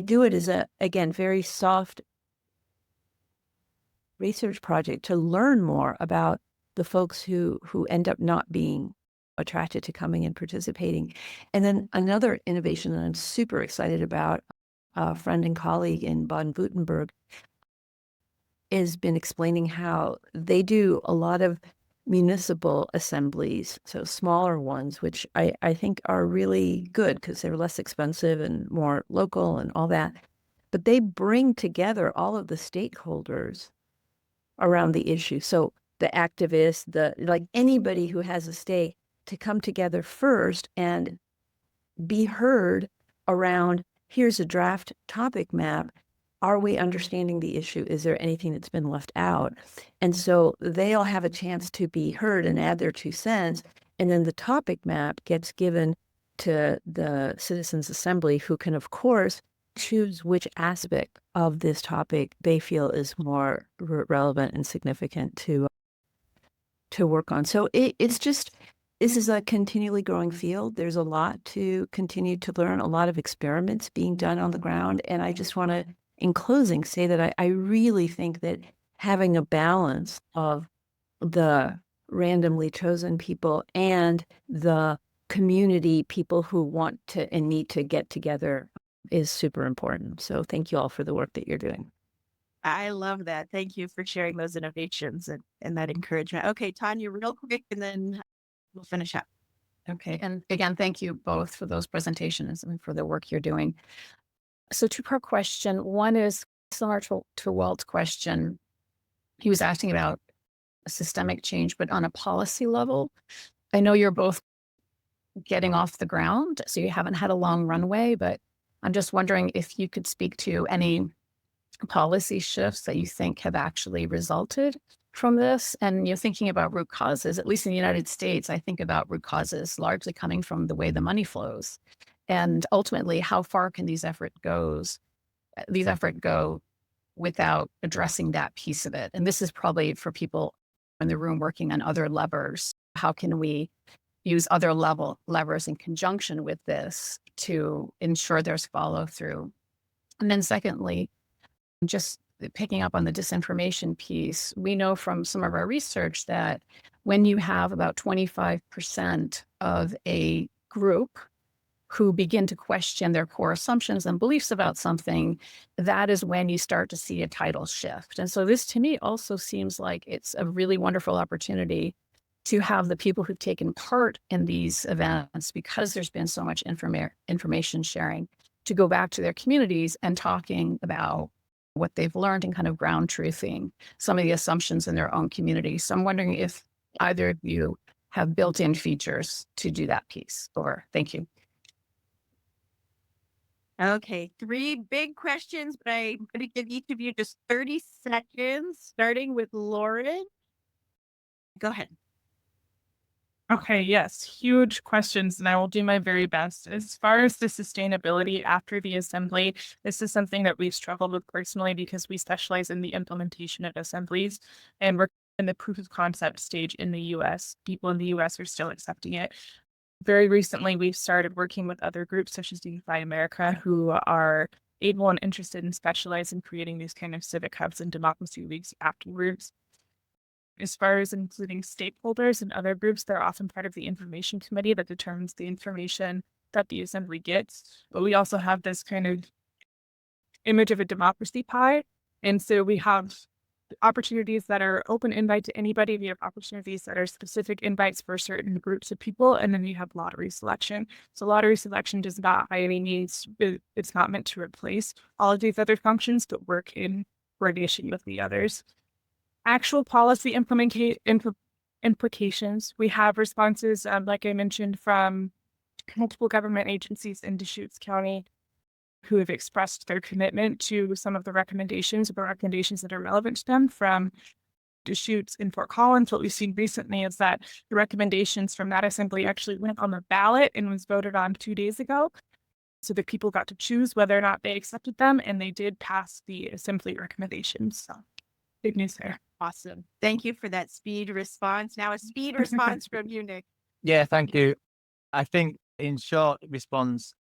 do it as a, again, very soft research project to learn more about the folks who end up not being attracted to coming and participating. And then another innovation that I'm super excited about, a friend and colleague in Baden-Württemberg has been explaining how they do a lot of municipal assemblies, so smaller ones, which I think are really good because they're less expensive and more local and all that. But they bring together all of the stakeholders around the issue. So the activists, like anybody who has a stake, to come together first and be heard around, here's a draft topic map. Are we understanding the issue? Is there anything that's been left out? And so they all have a chance to be heard and add their 2 cents. And then the topic map gets given to the Citizens Assembly, who can, of course, choose which aspect of this topic they feel is more relevant and significant to work on. So it's just, this is a continually growing field. There's a lot to continue to learn, a lot of experiments being done on the ground. And I just want to, in closing, say that I really think that having a balance of the randomly chosen people and the community people who want to and need to get together is super important. So thank you all for the work that you're doing. I love that. Thank you for sharing those innovations and that encouragement. Okay, Tanya, real quick, and then we'll finish up. Okay. And again, thank you both for those presentations and for the work you're doing. So 2-part question. One is similar to Walt's question. He was asking about systemic change, but on a policy level. I know you're both getting off the ground, so you haven't had a long runway, but I'm just wondering if you could speak to any policy shifts that you think have actually resulted from this. And you're thinking about root causes, at least in the United States, I think about root causes largely coming from the way the money flows. And ultimately, how far can these efforts go without addressing that piece of it? And this is probably for people in the room working on other levers. How can we use other levers in conjunction with this to ensure there's follow through? And then secondly, just picking up on the disinformation piece, we know from some of our research that when you have about 25% of a group who begin to question their core assumptions and beliefs about something, that is when you start to see a tidal shift. And so this to me also seems like it's a really wonderful opportunity to have the people who've taken part in these events, because there's been so much information sharing, to go back to their communities and talking about what they've learned and kind of ground truthing some of the assumptions in their own community. So I'm wondering if either of you have built-in features to do that piece, or thank you. Okay, 3 big questions, but I'm going to give each of you just 30 seconds, starting with Lauren. Go ahead. Okay, yes, huge questions, and I will do my very best. As far as the sustainability after the assembly, this is something that we've struggled with personally because we specialize in the implementation of assemblies, and we're in the proof of concept stage in the US. People in the US are still accepting it. Very recently, we've started working with other groups such as Unify America, who are able and interested and specialize in creating these kind of civic hubs and democracy leagues afterwards. As far as including stakeholders and other groups, they're often part of the information committee that determines the information that the assembly gets. But we also have this kind of image of a democracy pie. And so we have opportunities that are open invite to anybody. We have opportunities that are specific invites for certain groups of people. And then we have lottery selection. So lottery selection does not by any means, it's not meant to replace all of these other functions, but work in coordination with the others. Actual policy implications. We have responses, like I mentioned, from multiple government agencies in Deschutes County who have expressed their commitment to some of the recommendations that are relevant to them. From Deschutes in Fort Collins, what we've seen recently is that the recommendations from that assembly actually went on the ballot and was voted on 2 days ago. So the people got to choose whether or not they accepted them, and they did pass the assembly recommendations. So big news there. Awesome. Thank you for that speed response. Now a speed response from you, Nick. Yeah, thank you. I think in short response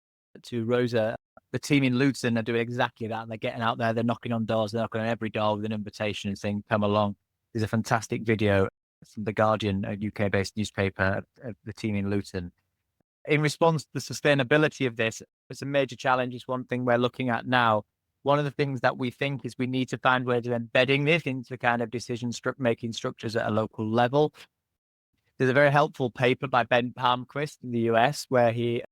to Rosa, the team in Luton are doing exactly that. They're getting out there, they're knocking on doors, they're knocking on every door with an invitation and saying, come along. There's a fantastic video from The Guardian, a UK-based newspaper, the team in Luton. In response to the sustainability of this, it's a major challenge. It's one thing we're looking at now. One of the things that we think is we need to find ways of embedding this into kind of decision-making structures at a local level. There's a very helpful paper by Ben Palmquist in the US where he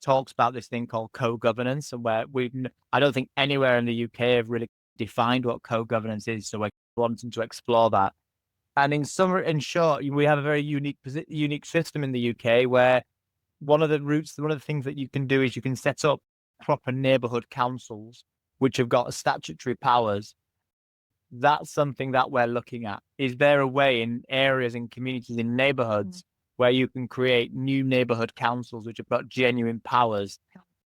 talks about this thing called co-governance, and where I don't think anywhere in the UK have really defined what co-governance is. So we're wanting to explore that. And in short, we have a very unique system in the UK where one of the things that you can do is you can set up proper neighbourhood councils, which have got statutory powers. That's something that we're looking at. Is there a way in areas, in communities, in neighbourhoods where you can create new neighbourhood councils which have got genuine powers?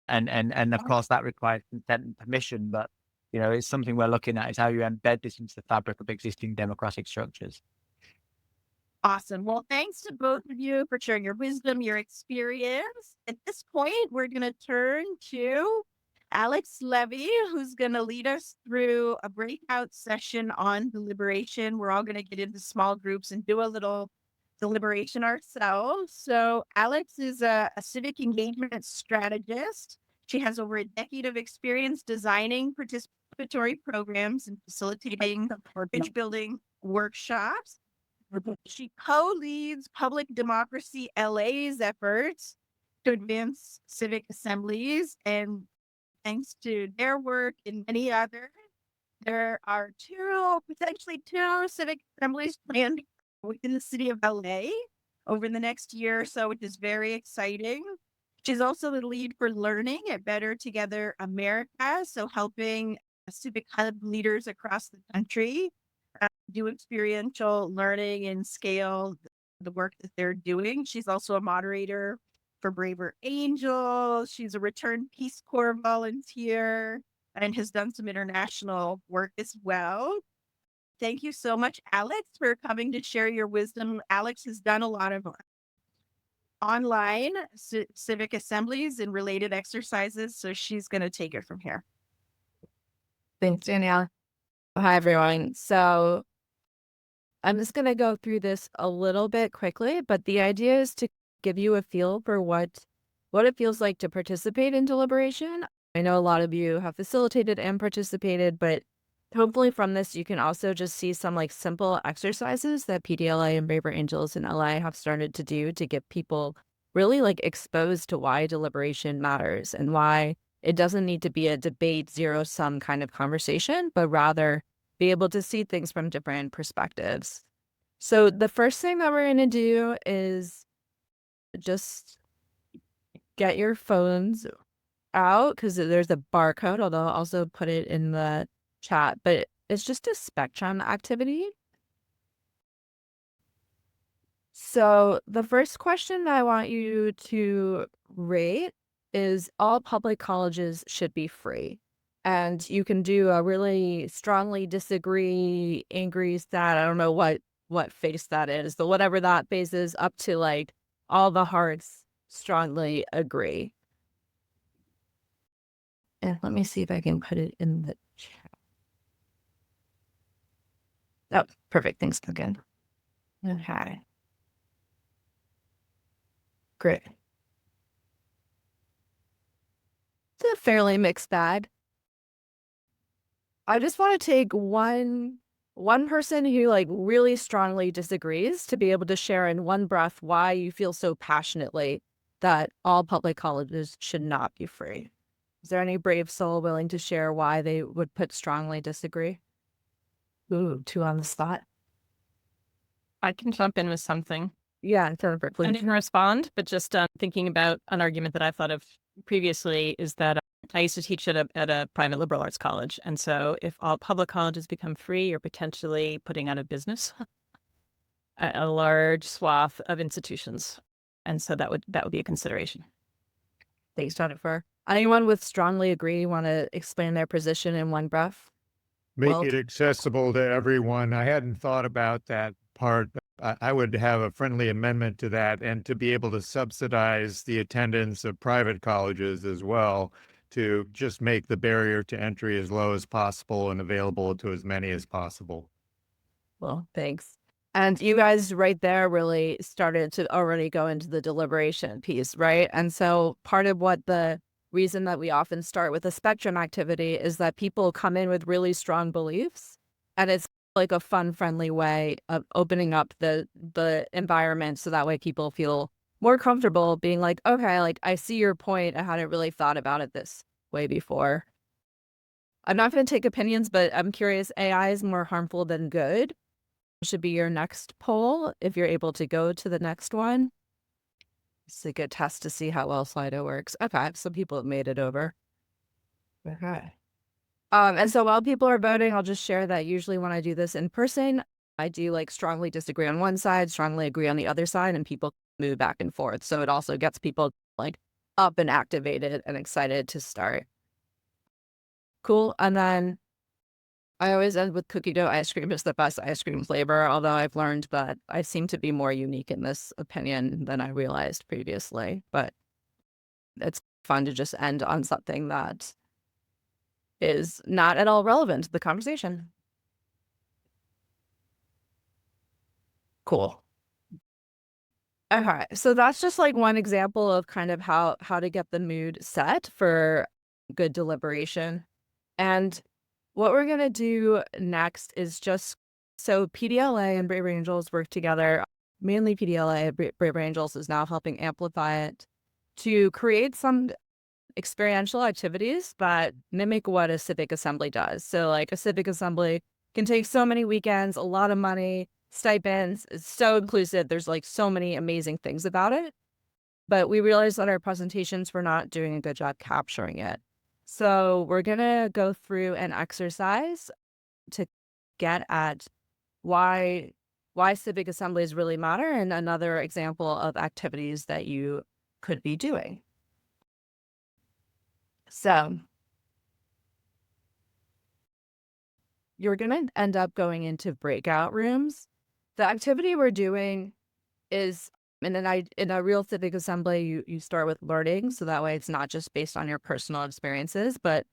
And of course that requires consent and permission, but it's something we're looking at, is how you embed this into the fabric of existing democratic structures. Awesome. Well, thanks to both of you for sharing your wisdom, your experience. At this point, we're going to turn to Alex Levy, who's going to lead us through a breakout session on deliberation. We're all going to get into small groups and do a little deliberation ourselves. So Alex is a civic engagement strategist. She has over a decade of experience designing participatory programs and facilitating bridge building workshops. She co-leads Public Democracy LA's efforts to advance civic assemblies, and thanks to their work and many others, there are potentially two civic assemblies planned within the city of LA over the next year or so, which is very exciting. She's also the lead for learning at Better Together America, so helping civic hub leaders across the country do experiential learning and scale the work that they're doing. She's also a moderator for Braver Angels. She's a returned Peace Corps volunteer and has done some international work as well. Thank you so much, Alex, for coming to share your wisdom. Alex has done a lot of online civic assemblies and related exercises, so she's going to take it from here. Thanks, Danielle. Hi, everyone. So I'm just going to go through this a little bit quickly, but the idea is to give you a feel for what it feels like to participate in deliberation. I know a lot of you have facilitated and participated, but hopefully from this, you can also just see some simple exercises that PDLA and Braver Angels in LA have started to do to get people really exposed to why deliberation matters and why it doesn't need to be a debate, zero-sum kind of conversation, but rather be able to see things from different perspectives. So the first thing that we're going to do is just get your phones out, because there's a barcode, although I'll also put it in the chat, but it's just a spectrum activity. So the first question that I want you to rate is all public colleges should be free. And you can do a really strongly disagree, angry, sad, I don't know what face that is, but whatever that face is, up to all the hearts strongly agree. And let me see if I can put it in the chat. Oh, perfect. Thanks again. Okay. Great. It's a fairly mixed bag. I just want to take one person who really strongly disagrees to be able to share in one breath why you feel so passionately that all public colleges should not be free. Is there any brave soul willing to share why they would put strongly disagree? Ooh, 2 on the spot. I can jump in with something. Yeah, Jennifer, I please. didn't respond, but just thinking about an argument that I thought of previously is that I used to teach at a private liberal arts college. And so if all public colleges become free, you're potentially putting out of business a large swath of institutions. And so that would be a consideration. Thanks, Jennifer. Anyone with strongly agree want to explain their position in one breath? Make it accessible to everyone. I hadn't thought about that part. I would have a friendly amendment to that, and to be able to subsidize the attendance of private colleges as well, to just make the barrier to entry as low as possible and available to as many as possible. Well, thanks. And you guys right there really started to already go into the deliberation piece, right? And so part of what the reason that we often start with a spectrum activity is that people come in with really strong beliefs, and it's like a fun, friendly way of opening up the environment so that way people feel more comfortable being like, okay, like I see your point. I hadn't really thought about it this way before. I'm not going to take opinions, but I'm curious, AI is more harmful than good. Should be your next poll if you're able to go to the next one. It's a good test to see how well Slido works. Okay, some people have made it over. Okay. And so while people are voting, I'll just share that usually when I do this in person, I do like strongly disagree on one side, strongly agree on the other side, and people move back and forth. So it also gets people like up and activated and excited to start. Cool. And then I always end with cookie dough ice cream is the best ice cream flavor, although I've learned that I seem to be more unique in this opinion than I realized previously. But it's fun to just end on something that is not at all relevant to the conversation. Cool. Okay, so that's just like one example of kind of how to get the mood set for good deliberation. And what we're going to do next is just, so PDLA and Brave Angels work together, mainly PDLA. Brave Angels is now helping amplify it to create some experiential activities that mimic what a civic assembly does. So like a civic assembly can take so many weekends, a lot of money, stipends, it's so inclusive. There's like so many amazing things about it. But we realized that our presentations were not doing a good job capturing it. So we're going to go through an exercise to get at why civic assemblies really matter and another example of activities that you could be doing. So you're going to end up going into breakout rooms. The activity we're doing is in a real civic assembly, you start with learning. So that way it's not just based on your personal experiences, but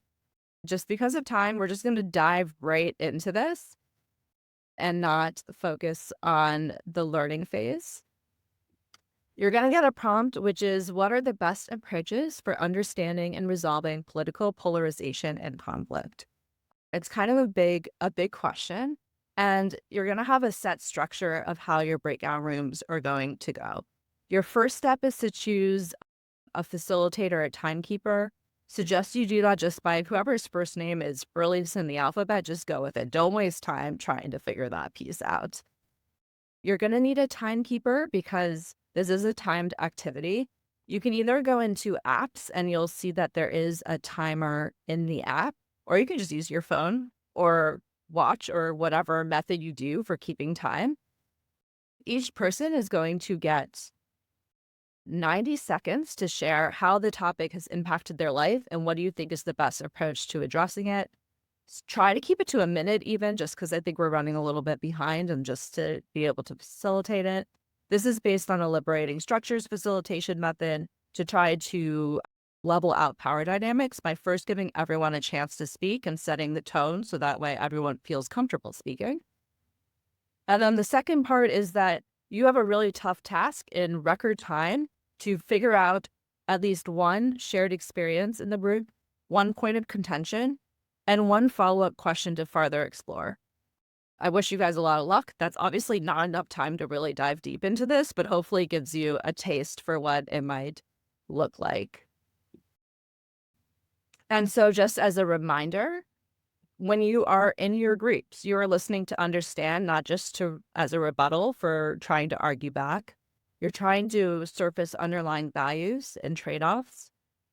just because of time, we're just going to dive right into this and not focus on the learning phase. You're going to get a prompt, which is, what are the best approaches for understanding and resolving political polarization and conflict? It's kind of a big question. And you're going to have a set structure of how your breakout rooms are going to go. Your first step is to choose a facilitator, a timekeeper. Suggest you do that just by whoever's first name is earliest in the alphabet, just go with it. Don't waste time trying to figure that piece out. You're going to need a timekeeper because this is a timed activity. You can either go into apps and you'll see that there is a timer in the app, or you can just use your phone or watch or whatever method you do for keeping time. Each person is going to get 90 seconds to share how the topic has impacted their life and what do you think is the best approach to addressing it. Try to keep it to a minute even, just because I think we're running a little bit behind and just to be able to facilitate it. This is based on a liberating structures facilitation method to try to level out power dynamics by first giving everyone a chance to speak and setting the tone so that way everyone feels comfortable speaking. And then the second part is that you have a really tough task in record time to figure out at least one shared experience in the group, one point of contention, and one follow-up question to further explore. I wish you guys a lot of luck. That's obviously not enough time to really dive deep into this, but hopefully it gives you a taste for what it might look like. And so just as a reminder, when you are in your groups, you are listening to understand, not just as a rebuttal for trying to argue back. You're trying to surface underlying values and trade-offs.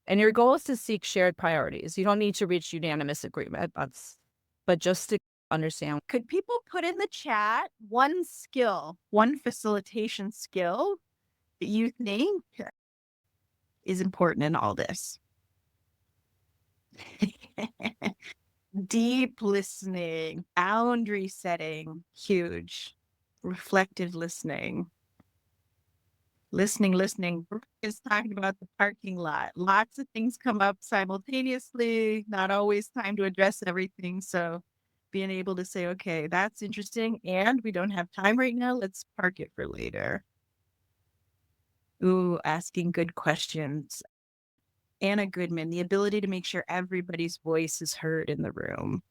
And your goal is to seek shared priorities. You don't need to reach unanimous agreement, but just to understand. Could people put in the chat one skill, one facilitation skill that you think is important in all this? Deep listening, boundary setting, huge. Reflective listening. Listening. Brooke is talking about the parking lot. Lots of things come up simultaneously, not always time to address everything. So being able to say, okay, that's interesting, and we don't have time right now. Let's park it for later. Ooh, asking good questions. Anna Goodman, the ability to make sure everybody's voice is heard in the room.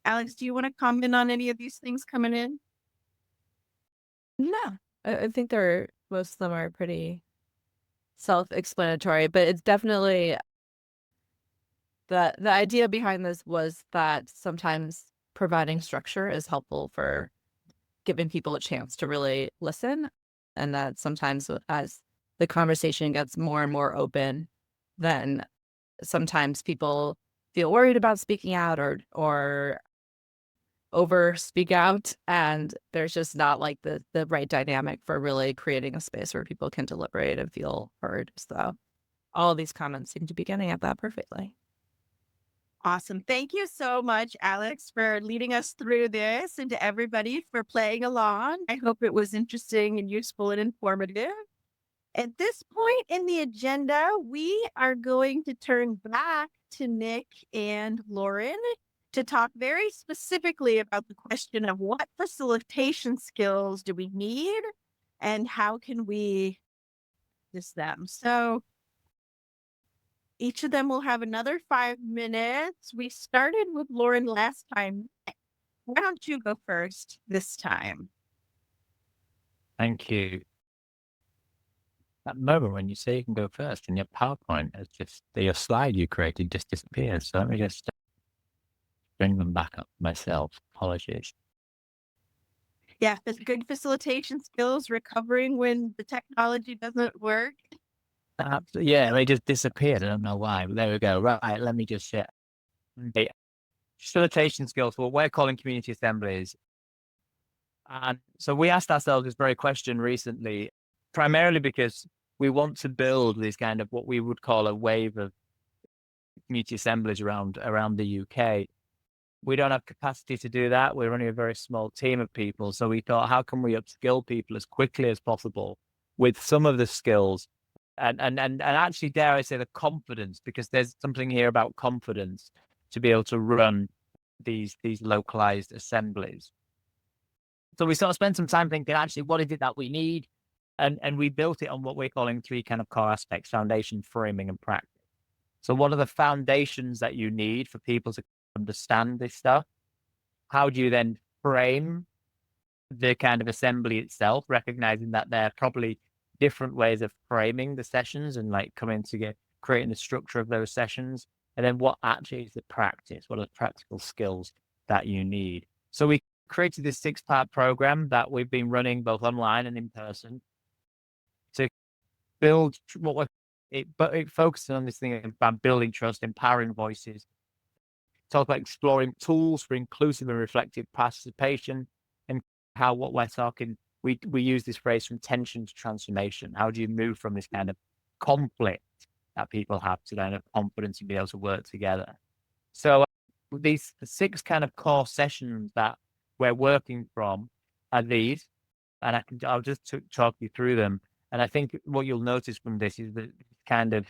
Alex, do you want to comment on any of these things coming in? No, I think most of them are pretty self-explanatory, but it's definitely the idea behind this was that sometimes providing structure is helpful for giving people a chance to really listen, and that sometimes as the conversation gets more and more open, then sometimes people feel worried about speaking out or over speak out, and there's just not like the right dynamic for really creating a space where people can deliberate and feel heard. So all of these comments seem to be getting at that perfectly. Awesome. Thank you so much, Alex, for leading us through this, and to everybody for playing along. I hope it was interesting and useful and informative. At this point in the agenda, we are going to turn back to Nick and Lauren to talk very specifically about the question of what facilitation skills do we need and how can we use them. So each of them will have another 5 minutes. We started with Lauren last time. Why don't you go first this time? Thank you. That moment when you say you can go first in your PowerPoint, it's just your slide you created just disappears. So let me just bring them back up myself. Apologies. Yeah, good facilitation skills, recovering when the technology doesn't work. Yeah, they just disappeared. I don't know why, but there we go. Right, let me just share. Okay. Facilitation skills, what we're calling community assemblies. And so we asked ourselves this very question recently, primarily because we want to build this kind of what we would call a wave of community assemblies around the UK. We don't have capacity to do that. We're only a very small team of people. So we thought, how can we upskill people as quickly as possible with some of the skills and actually, dare I say, the confidence, because there's something here about confidence to be able to run these localized assemblies. So we sort of spent some time thinking, actually, what is it that we need? And we built it on what we're calling 3 kind of core aspects: foundation, framing, and practice. So what are the foundations that you need for people to understand this stuff? How do you then frame the kind of assembly itself, recognizing that there are probably different ways of framing the sessions and like coming together, creating the structure of those sessions? And then what actually is the practice? What are the practical skills that you need? So we created this 6-part program that we've been running both online and in person to build but it focuses on this thing about building trust, empowering voices, talk about exploring tools for inclusive and reflective participation, and how what we're talking, we use this phrase from tension to transformation. How do you move from this kind of conflict that people have to kind of confidence and be able to work together? So these 6 kind of core sessions that we're working from are these, and I'll just talk you through them. And I think what you'll notice from this is that kind of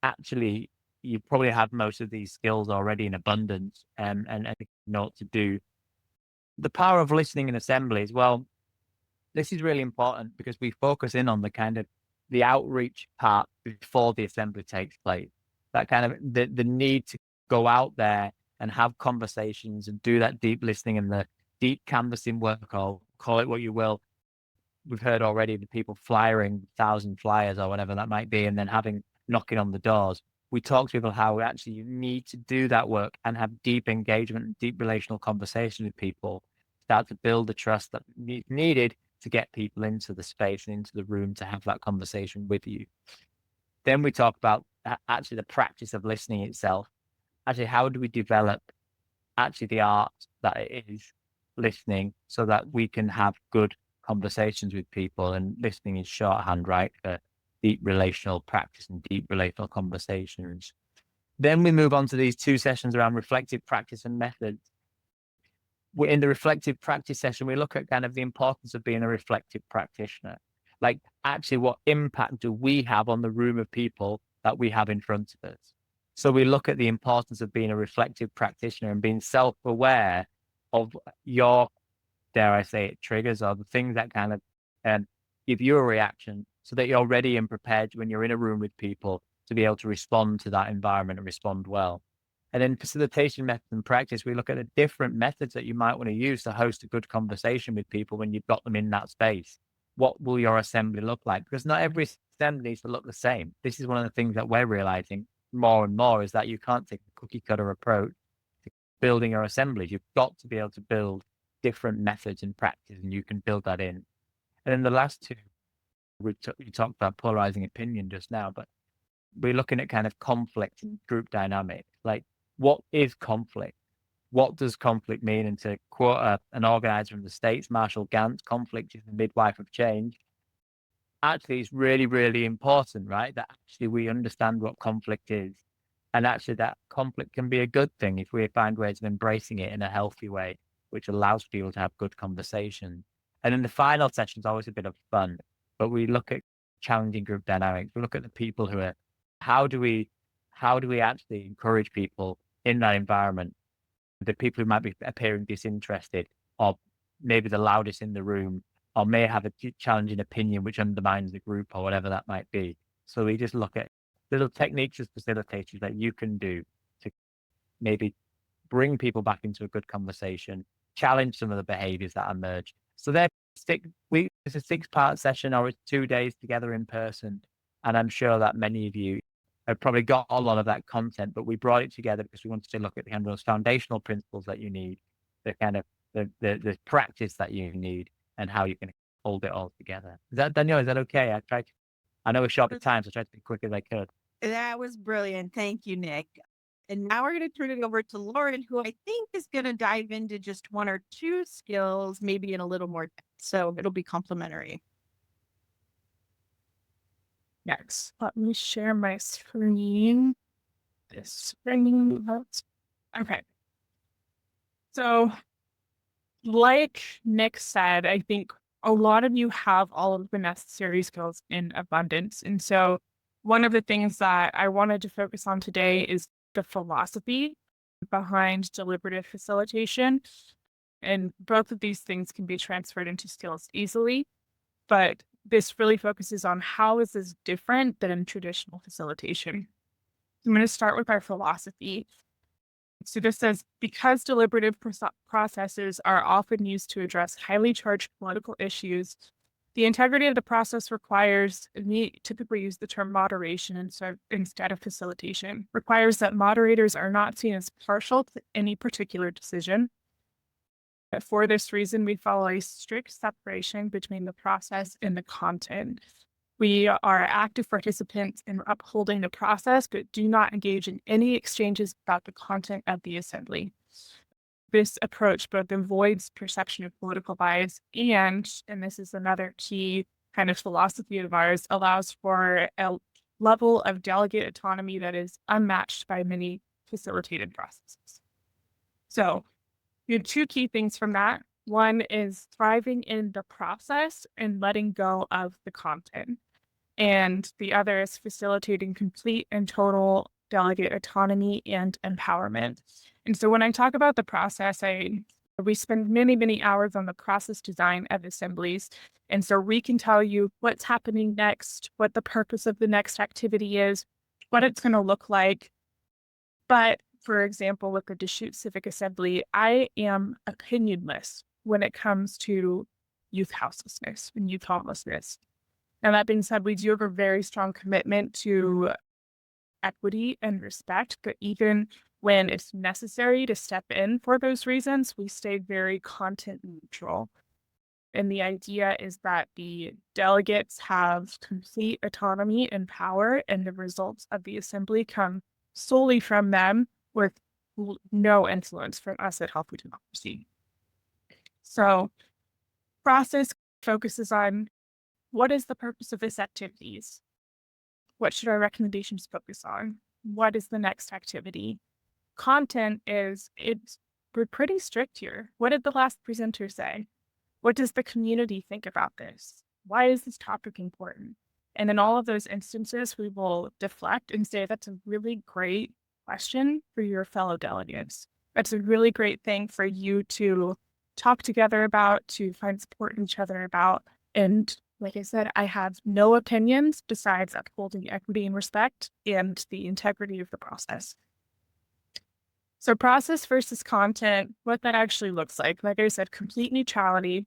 actually you probably have most of these skills already in abundance, and know what to do. The power of listening in assemblies. Well, this is really important because we focus in on the kind of the outreach part before the assembly takes place. That kind of the need to go out there and have conversations and do that deep listening and the deep canvassing work, or call it what you will. We've heard already the people flyering 1,000 flyers or whatever that might be, and then knocking on the doors. We talk to people how actually you need to do that work and have deep engagement and deep relational conversation with people, start to build the trust that is needed to get people into the space and into the room to have that conversation with you. Then we talk about actually the practice of listening itself. Actually, how do we develop actually the art that it is listening so that we can have good conversations with people? And listening is shorthand, right, for deep relational practice and deep relational conversations. Then we move on to these 2 sessions around reflective practice and methods. In the reflective practice session, we look at kind of the importance of being a reflective practitioner. Like, actually, what impact do we have on the room of people that we have in front of us? So we look at the importance of being a reflective practitioner and being self-aware of your, dare I say it, triggers or the things that kind of give you a reaction so that you're ready and prepared when you're in a room with people to be able to respond to that environment and respond well. And then facilitation methods and practice, we look at the different methods that you might want to use to host a good conversation with people when you've got them in that space. What will your assembly look like? Because not every assembly needs to look the same. This is one of the things that we're realizing more and more, is that you can't take a cookie cutter approach to building your assemblies. You've got to be able to build different methods and practice, and you can build that in. And then the last two, you talked about polarizing opinion just now, but we're looking at kind of conflict and group dynamics. Like, what is conflict? What does conflict mean? And to quote an organizer from the States, Marshall Gantz, conflict is the midwife of change. Actually, it's really, really important, right? That actually we understand what conflict is. And actually that conflict can be a good thing if we find ways of embracing it in a healthy way, which allows people to have good conversation. And then the final session is always a bit of fun, but we look at challenging group dynamics. We look at the people who are, how do we actually encourage people in that environment? The people who might be appearing disinterested, or maybe the loudest in the room, or may have a challenging opinion which undermines the group, or whatever that might be. So we just look at little techniques as facilitators that you can do to maybe bring people back into a good conversation, challenge some of the behaviors that emerge. So it's a 6-part session, or it's 2 days together in person. And I'm sure that many of you have probably got a lot of that content, but we brought it together because we wanted to look at the kind of those foundational principles that you need, the kind of the practice that you need, and how you can hold it all together. Is that, Danielle, is that okay? I know we're short of time, so I tried to be quick as I could. That was brilliant. Thank you, Nick. And now we're going to turn it over to Lauren, who I think is going to dive into just 1 or 2 skills, maybe in a little more depth. So it'll be complimentary. Next, let me share my screen. This screen. Okay. So, like Nick said, I think a lot of you have all of the necessary skills in abundance. And so one of the things that I wanted to focus on today is the philosophy behind deliberative facilitation. And both of these things can be transferred into skills easily, but this really focuses on how is this different than traditional facilitation. I'm going to start with our philosophy. So this says, because deliberative processes are often used to address highly charged political issues, the integrity of the process requires, and we typically use the term moderation instead of facilitation, requires that moderators are not seen as partial to any particular decision. For this reason, we follow a strict separation between the process and the content. We are active participants in upholding the process, but do not engage in any exchanges about the content of the assembly. This approach both avoids perception of political bias and this is another key kind of philosophy of ours, allows for a level of delegate autonomy that is unmatched by many facilitated processes. So you have 2 key things from that. One is thriving in the process and letting go of the content. And the other is facilitating complete and total delegate autonomy and empowerment. And so when I talk about the process, we spend many, many hours on the process design of assemblies. And so we can tell you what's happening next, what the purpose of the next activity is, what it's going to look like. But for example, with the Deschutes Civic Assembly, I am opinionless when it comes to youth houselessness and youth homelessness. Now, that being said, we do have a very strong commitment to equity and respect, but even when it's necessary to step in for those reasons, we stay very content neutral. And the idea is that the delegates have complete autonomy and power, and the results of the assembly come solely from them with no influence from us at Healthy Democracy. So, process focuses on what is the purpose of this activities? What should our recommendations focus on? What is the next activity? Content we're pretty strict here. What did the last presenter say? What does the community think about this? Why is this topic important? And in all of those instances, we will deflect and say that's a really great question for your fellow delegates. That's a really great thing for you to talk together about, to find support in each other about. And like I said, I have no opinions besides upholding equity and respect and the integrity of the process. So process versus content, what that actually looks like I said, complete neutrality.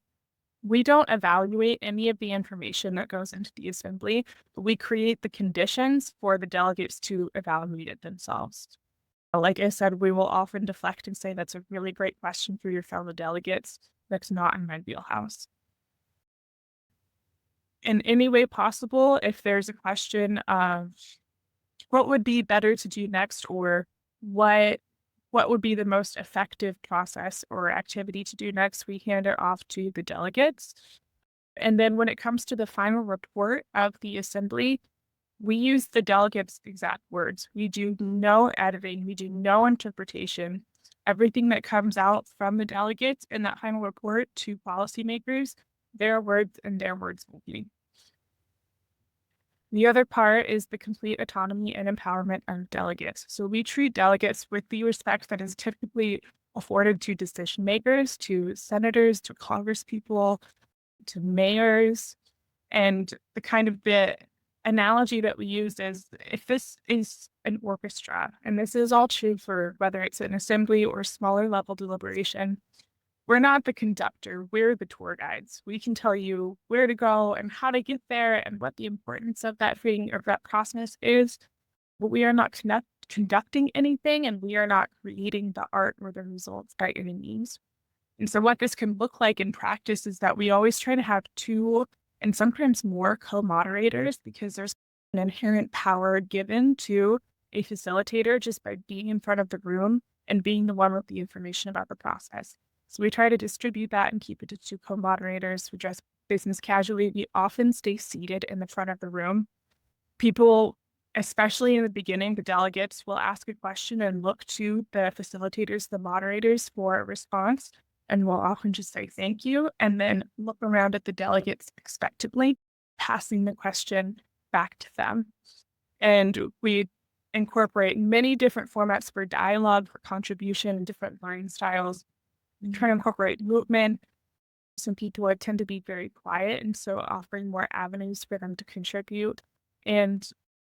We don't evaluate any of the information that goes into the assembly, but we create the conditions for the delegates to evaluate it themselves. Like I said, we will often deflect and say, that's a really great question for your fellow delegates. That's not in my wheelhouse. In any way possible, if there's a question of what would be better to do next, or what would be the most effective process or activity to do next, we hand it off to the delegates. And then when it comes to the final report of the assembly, we use the delegates' exact words. We do no editing. We do no interpretation. Everything that comes out from the delegates in that final report to policymakers, their words and their words will be. The other part is the complete autonomy and empowerment of delegates. So we treat delegates with the respect that is typically afforded to decision makers, to senators, to congresspeople, to mayors. And the kind of the analogy that we use is, if this is an orchestra, and this is all true for whether it's an assembly or smaller level deliberation, we're not the conductor, we're the tour guides. We can tell you where to go and how to get there and what the importance of that thing or that process is, but we are not conducting anything, and we are not creating the art or the results by any means. And so what this can look like in practice is that we always try to have 2 and sometimes more co-moderators, because there's an inherent power given to a facilitator just by being in front of the room and being the one with the information about the process. So we try to distribute that and keep it to 2 co-moderators who dress business casually. We often stay seated in the front of the room. People, especially in the beginning, the delegates will ask a question and look to the facilitators, the moderators, for a response. And we'll often just say thank you, and then look around at the delegates expectantly, passing the question back to them. And we incorporate many different formats for dialogue, for contribution, different learning styles. We try to incorporate movement. Some people tend to be very quiet, and so offering more avenues for them to contribute. And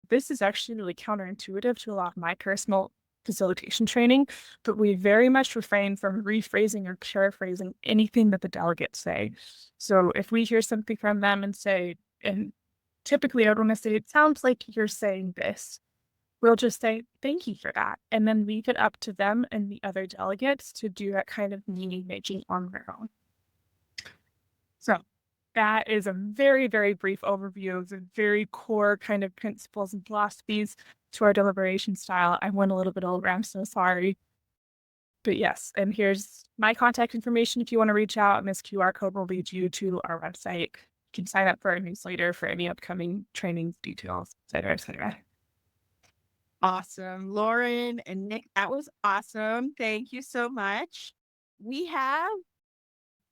this is actually really counterintuitive to a lot of my personal facilitation training, but we very much refrain from rephrasing or paraphrasing anything that the delegates say. So if we hear something from them and say, and typically I would want to say, it sounds like you're saying this, we'll just say, thank you for that, and then leave it up to them and the other delegates to do that kind of meaning making on their own. So that is a very, very brief overview of the very core kind of principles and philosophies to our deliberation style. I went a little bit over, I'm so sorry. But yes, and here's my contact information if you want to reach out, and this QR code will lead you to our website. You can sign up for our newsletter for any upcoming training details, et cetera, et cetera. Awesome. Lauren and Nick, that was awesome. Thank you so much. We have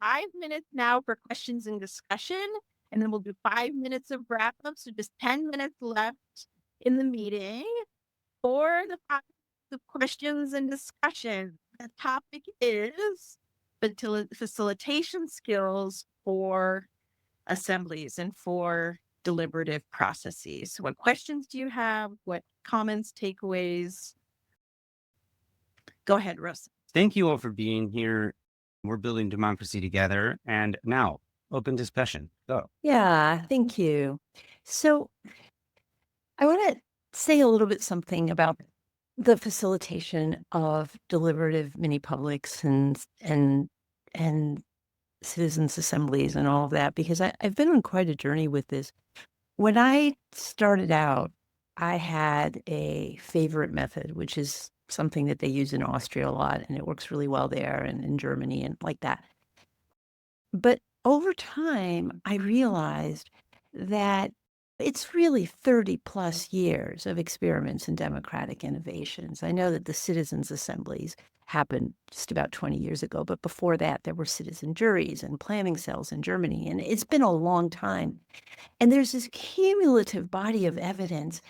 5 minutes now for questions and discussion, and then we'll do 5 minutes of wrap up. So just 10 minutes left in the meeting for the questions and discussion. The topic is facilitation skills for assemblies and for deliberative processes. What questions do you have? What comments, takeaways? Go ahead, Rose. Thank you all for being here. We're building democracy together. And now, open discussion. Go. Yeah, thank you. So I want to say a little bit something about the facilitation of deliberative mini publics and citizens assemblies and all of that, because I've been on quite a journey with this. When I started out, I had a favorite method, which is something that they use in Austria a lot, and it works really well there and in Germany and like that. But over time, I realized that it's really 30 plus years of experiments in democratic innovations. I know that the citizens' assemblies happened just about 20 years ago, but before that, there were citizen juries and planning cells in Germany, and it's been a long time. And there's this cumulative body of evidence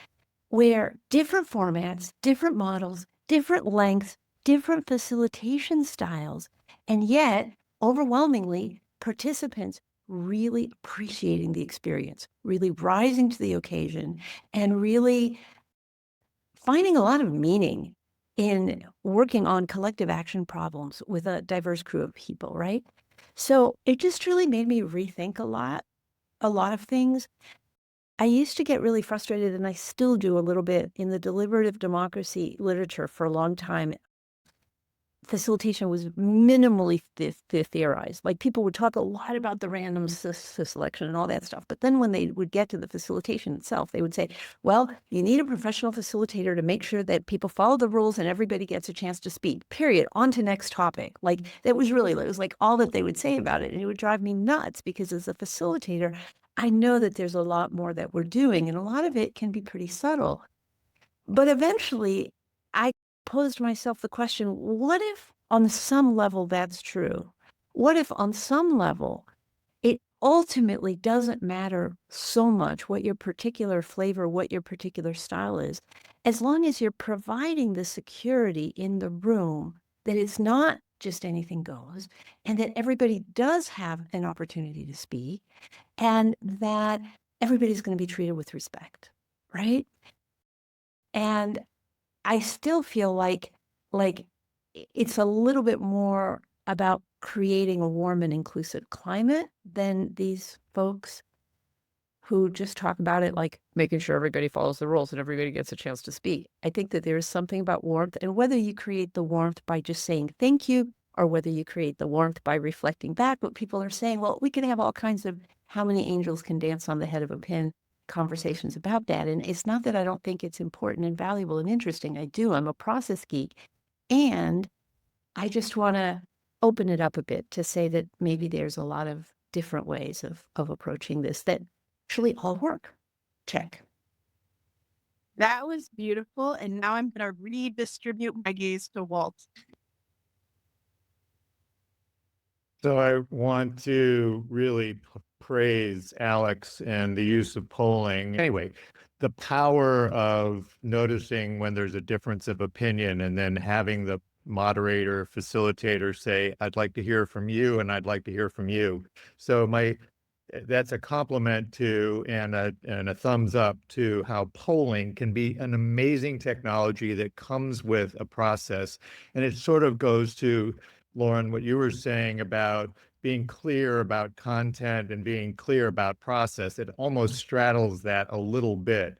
where different formats, different models, different lengths, different facilitation styles, and yet overwhelmingly participants really appreciating the experience, really rising to the occasion, and really finding a lot of meaning in working on collective action problems with a diverse crew of people, right? So it just really made me rethink a lot of things. I used to get really frustrated, and I still do a little bit in the deliberative democracy literature for a long time. Facilitation was minimally theorized. Like people would talk a lot about the random selection and all that stuff. But then when they would get to the facilitation itself, they would say, well, you need a professional facilitator to make sure that people follow the rules and everybody gets a chance to speak, period. On to next topic. Like it was like all that they would say about it. And it would drive me nuts because as a facilitator, I know that there's a lot more that we're doing, and a lot of it can be pretty subtle. But eventually, I posed myself the question, what if on some level that's true? What if on some level it ultimately doesn't matter so much what your particular flavor, what your particular style is, as long as you're providing the security in the room that it's not just anything goes, and that everybody does have an opportunity to speak, and that everybody's going to be treated with respect, right? And I still feel like it's a little bit more about creating a warm and inclusive climate than these folks who just talk about it like making sure everybody follows the rules and everybody gets a chance to speak. I think that there is something about warmth, and whether you create the warmth by just saying thank you, or whether you create the warmth by reflecting back what people are saying, well, we can have all kinds of how many angels can dance on the head of a pin conversations about that. And it's not that I don't think it's important and valuable and interesting. I do. I'm a process geek. And I just want to open it up a bit to say that maybe there's a lot of different ways of approaching this that actually all work. Check. That was beautiful. And now I'm going to redistribute my gaze to Walt. So I want to really praise Alex and the use of polling. Anyway, the power of noticing when there's a difference of opinion and then having the moderator, facilitator say, I'd like to hear from you and I'd like to hear from you. So that's a compliment to and a thumbs up to how polling can be an amazing technology that comes with a process. And it sort of goes to, Lauren, what you were saying about being clear about content and being clear about process. It almost straddles that a little bit,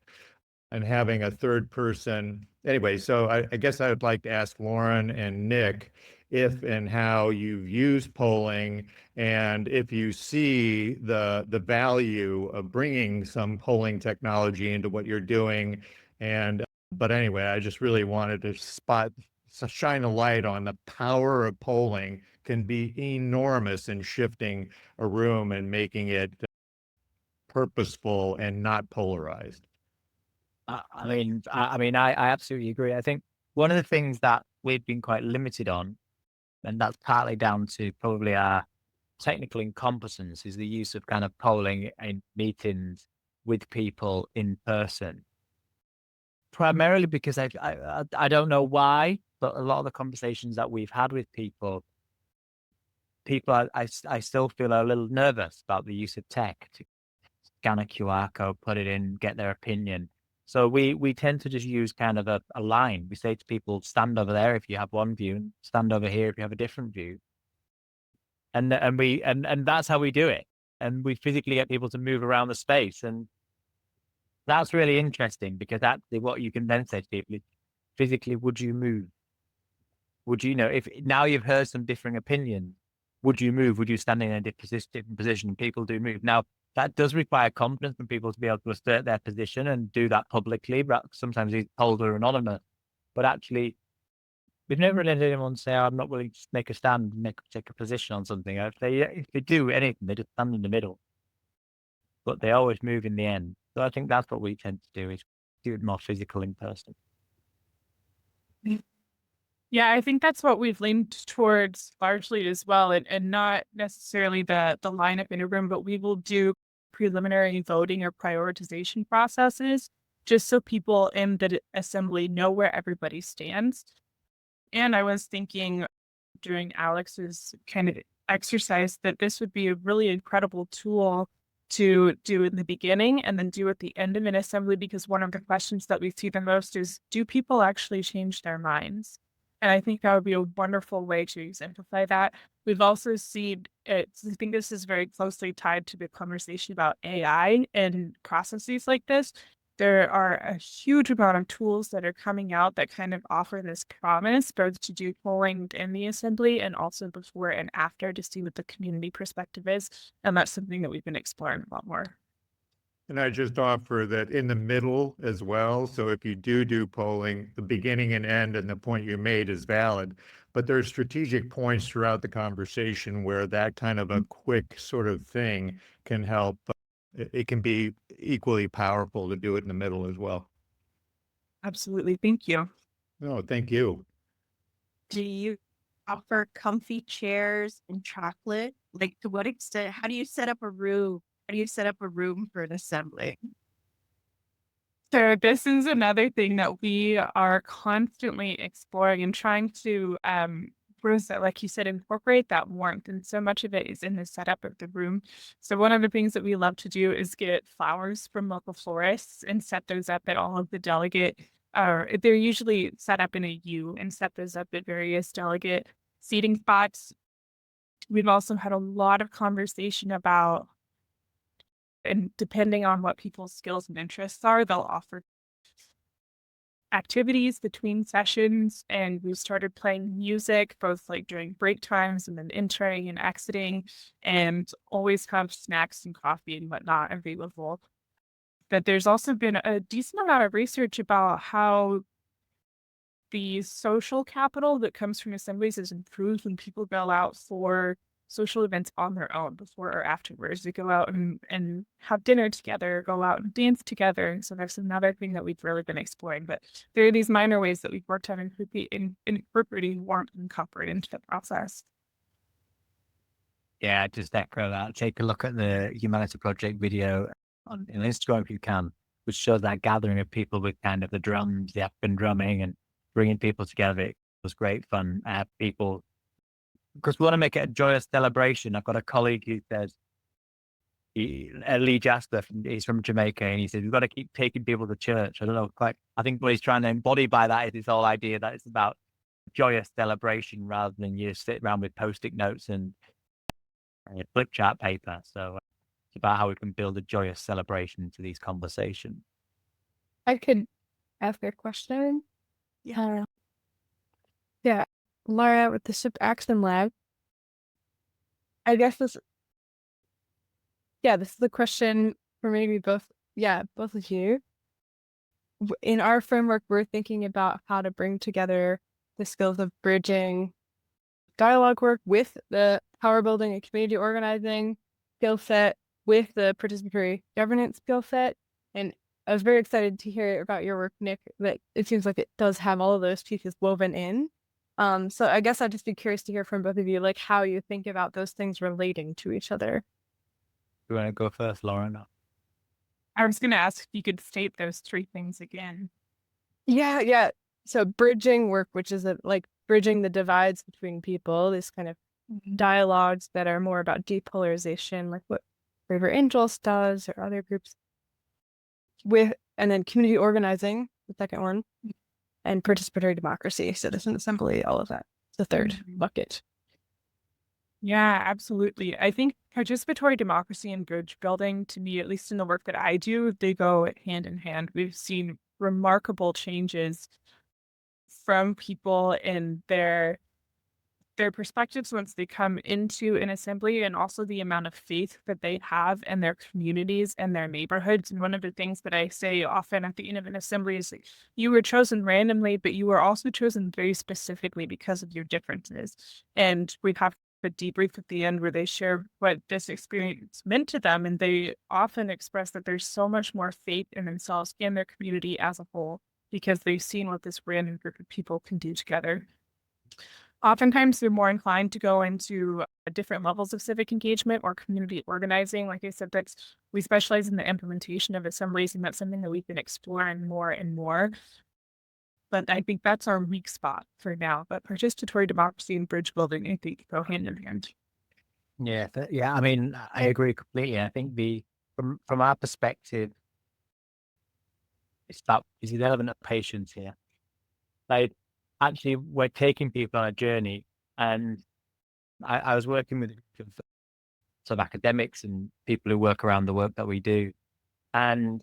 and having a third person. Anyway, so I guess I would like to ask Lauren and Nick if and how you've used polling, and if you see the value of bringing some polling technology into what you're doing. And but anyway, I just really wanted to shine a light on the power of polling can be enormous in shifting a room and making it purposeful and not polarized. I absolutely agree. I think one of the things that we've been quite limited on, and that's partly down to probably our technical incompetence, is the use of kind of polling in meetings with people in person. Primarily because I don't know why, but a lot of the conversations that we've had with people I still feel a little nervous about the use of tech to scan a QR code, put it in, get their opinion. So we tend to just use kind of a line. We say to people, stand over there if you have one view, and stand over here if you have a different view. And that's how we do it. And we physically get people to move around the space. And that's really interesting, because actually what you can then say to people is, physically, would you move? Would you if now you've heard some differing opinions, would you move? Would you stand in a different position? People do move. Now, that does require confidence from people to be able to assert their position and do that publicly, but sometimes it's told or anonymous. But actually, we've never really had anyone say, I'm not willing to make a stand and take a position on something. I'd say, yeah, if they do anything, they just stand in the middle. But they always move in the end. So I think that's what we tend to do, is do it more physical in person. Yeah, I think that's what we've leaned towards largely as well, and not necessarily the lineup in a room, but we will do preliminary voting or prioritization processes just so people in the assembly know where everybody stands. And I was thinking during Alex's kind of exercise that this would be a really incredible tool to do in the beginning and then do at the end of an assembly, because one of the questions that we see the most is, do people actually change their minds? And I think that would be a wonderful way to exemplify that. We've also seen it, I think this is very closely tied to the conversation about AI and processes like this. There are a huge amount of tools that are coming out that kind of offer this promise, both to do polling in the assembly and also before and after to see what the community perspective is. And that's something that we've been exploring a lot more. And I just offer that in the middle as well. So if you do polling, the beginning and end and the point you made is valid, but there are strategic points throughout the conversation where that kind of a quick sort of thing can help. It can be equally powerful to do it in the middle as well. Absolutely. Thank you. No, thank you. Do you offer comfy chairs and chocolate? Like, to what extent? How do you set up a room? How do you set up a room for an assembly? So this is another thing that we are constantly exploring and trying to, like you said, incorporate that warmth. And so much of it is in the setup of the room. So one of the things that we love to do is get flowers from local florists and set those up at all of the delegate. They're usually set up in a U and set those up at various delegate seating spots. We've also had a lot of conversation about, and depending on what people's skills and interests are, they'll offer activities between sessions. And we started playing music, both like during break times and then entering and exiting, and always have snacks and coffee and whatnot available. But there's also been a decent amount of research about how the social capital that comes from assemblies is improved when people go out for social events on their own before or afterwards. They go out and have dinner together, go out and dance together. And so that's another thing that we've really been exploring. But there are these minor ways that we've worked on incorporating warmth and comfort into the process. Yeah, just echo that. Take a look at the Humanity Project video on Instagram if you can, which shows that gathering of people with kind of the drums, the African drumming, and bringing people together. It was great fun. People, because we want to make it a joyous celebration. I've got a colleague who says, Lee Jasper, he's from Jamaica, and he said, we've got to keep taking people to church. I don't know, I think what he's trying to embody by that is this whole idea that it's about joyous celebration rather than you sit around with Post-it notes and flip chart paper. So it's about how we can build a joyous celebration to these conversations. I could ask a question. Yeah. Yeah. Laura with the Ship Action Lab. I guess this is the question for maybe both of you. In our framework, we're thinking about how to bring together the skills of bridging dialogue work with the power building and community organizing skill set with the participatory governance skill set. And I was very excited to hear about your work, Nick, that it seems like it does have all of those pieces woven in. So I guess I'd just be curious to hear from both of you, like how you think about those things relating to each other. You want to go first, Lauren? I was going to ask if you could state those three things again. Yeah. So bridging work, which is like bridging the divides between people, this kind of dialogues that are more about depolarization, like what River Angels does or other groups. And then community organizing, the second one, and participatory democracy, citizen assembly, all of that. The third bucket. Yeah, absolutely. I think participatory democracy and bridge building, to me, at least in the work that I do, they go hand in hand. We've seen remarkable changes from people in their perspectives once they come into an assembly, and also the amount of faith that they have in their communities and their neighborhoods. And one of the things that I say often at the end of an assembly is, like, you were chosen randomly, but you were also chosen very specifically because of your differences. And we have a debrief at the end where they share what this experience meant to them. And they often express that there's so much more faith in themselves and their community as a whole because they've seen what this random group of people can do together. Oftentimes, they're more inclined to go into different levels of civic engagement or community organizing. Like I said, we specialize in the implementation of assemblies, and that's something that we've been exploring more and more. But I think that's our weak spot for now. But participatory democracy and bridge building, I think, go hand in hand. Yeah, yeah. I mean, I agree completely. I think from our perspective, it's the element of patience here. Like, actually, we're taking people on a journey, and I was working with some academics and people who work around the work that we do, and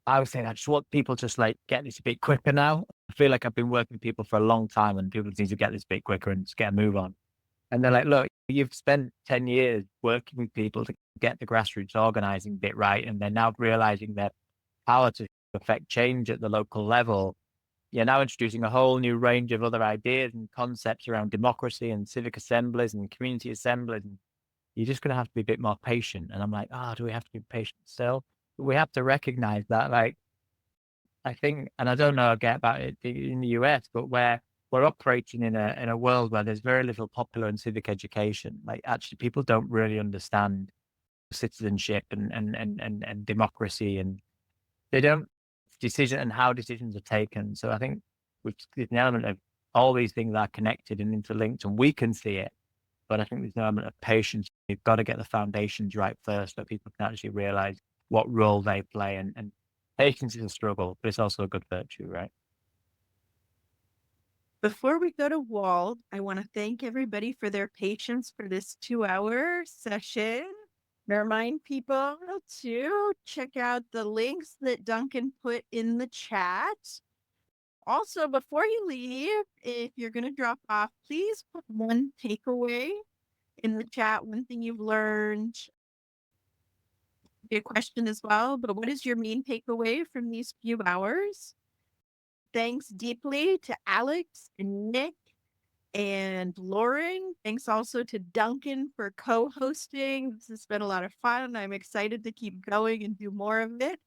I was saying I just want people just like get this a bit quicker now. I feel like I've been working with people for a long time, and people need to get this a bit quicker and just get a move on. And they're like, look, you've spent 10 years working with people to get the grassroots organizing bit right, and they're now realizing their power to affect change at the local level. You're now introducing a whole new range of other ideas and concepts around democracy and civic assemblies and community assemblies. And you're just going to have to be a bit more patient. And I'm like, do we have to be patient still? But we have to recognize that, like, I think, and I don't know again about it in the US, but where we're operating in a world where there's very little popular and civic education. Like, actually, people don't really understand citizenship and democracy, and they don't decision and how decisions are taken. So I think there's an element of all these things are connected and interlinked, and we can see it. But I think there's an element of patience. You've got to get the foundations right first, so people can actually realize what role they play. And patience is a struggle, but it's also a good virtue, right? Before we go to Wald, I want to thank everybody for their patience for this 2-hour session. Remind people to check out the links that Duncan put in the chat. Also, before you leave, if you're going to drop off, please put one takeaway in the chat, one thing you've learned. Be a question as well, but what is your main takeaway from these few hours? Thanks deeply to Alex and Nick and Lauren. Thanks also to Duncan for co-hosting. This has been a lot of fun. I'm excited to keep going and do more of it.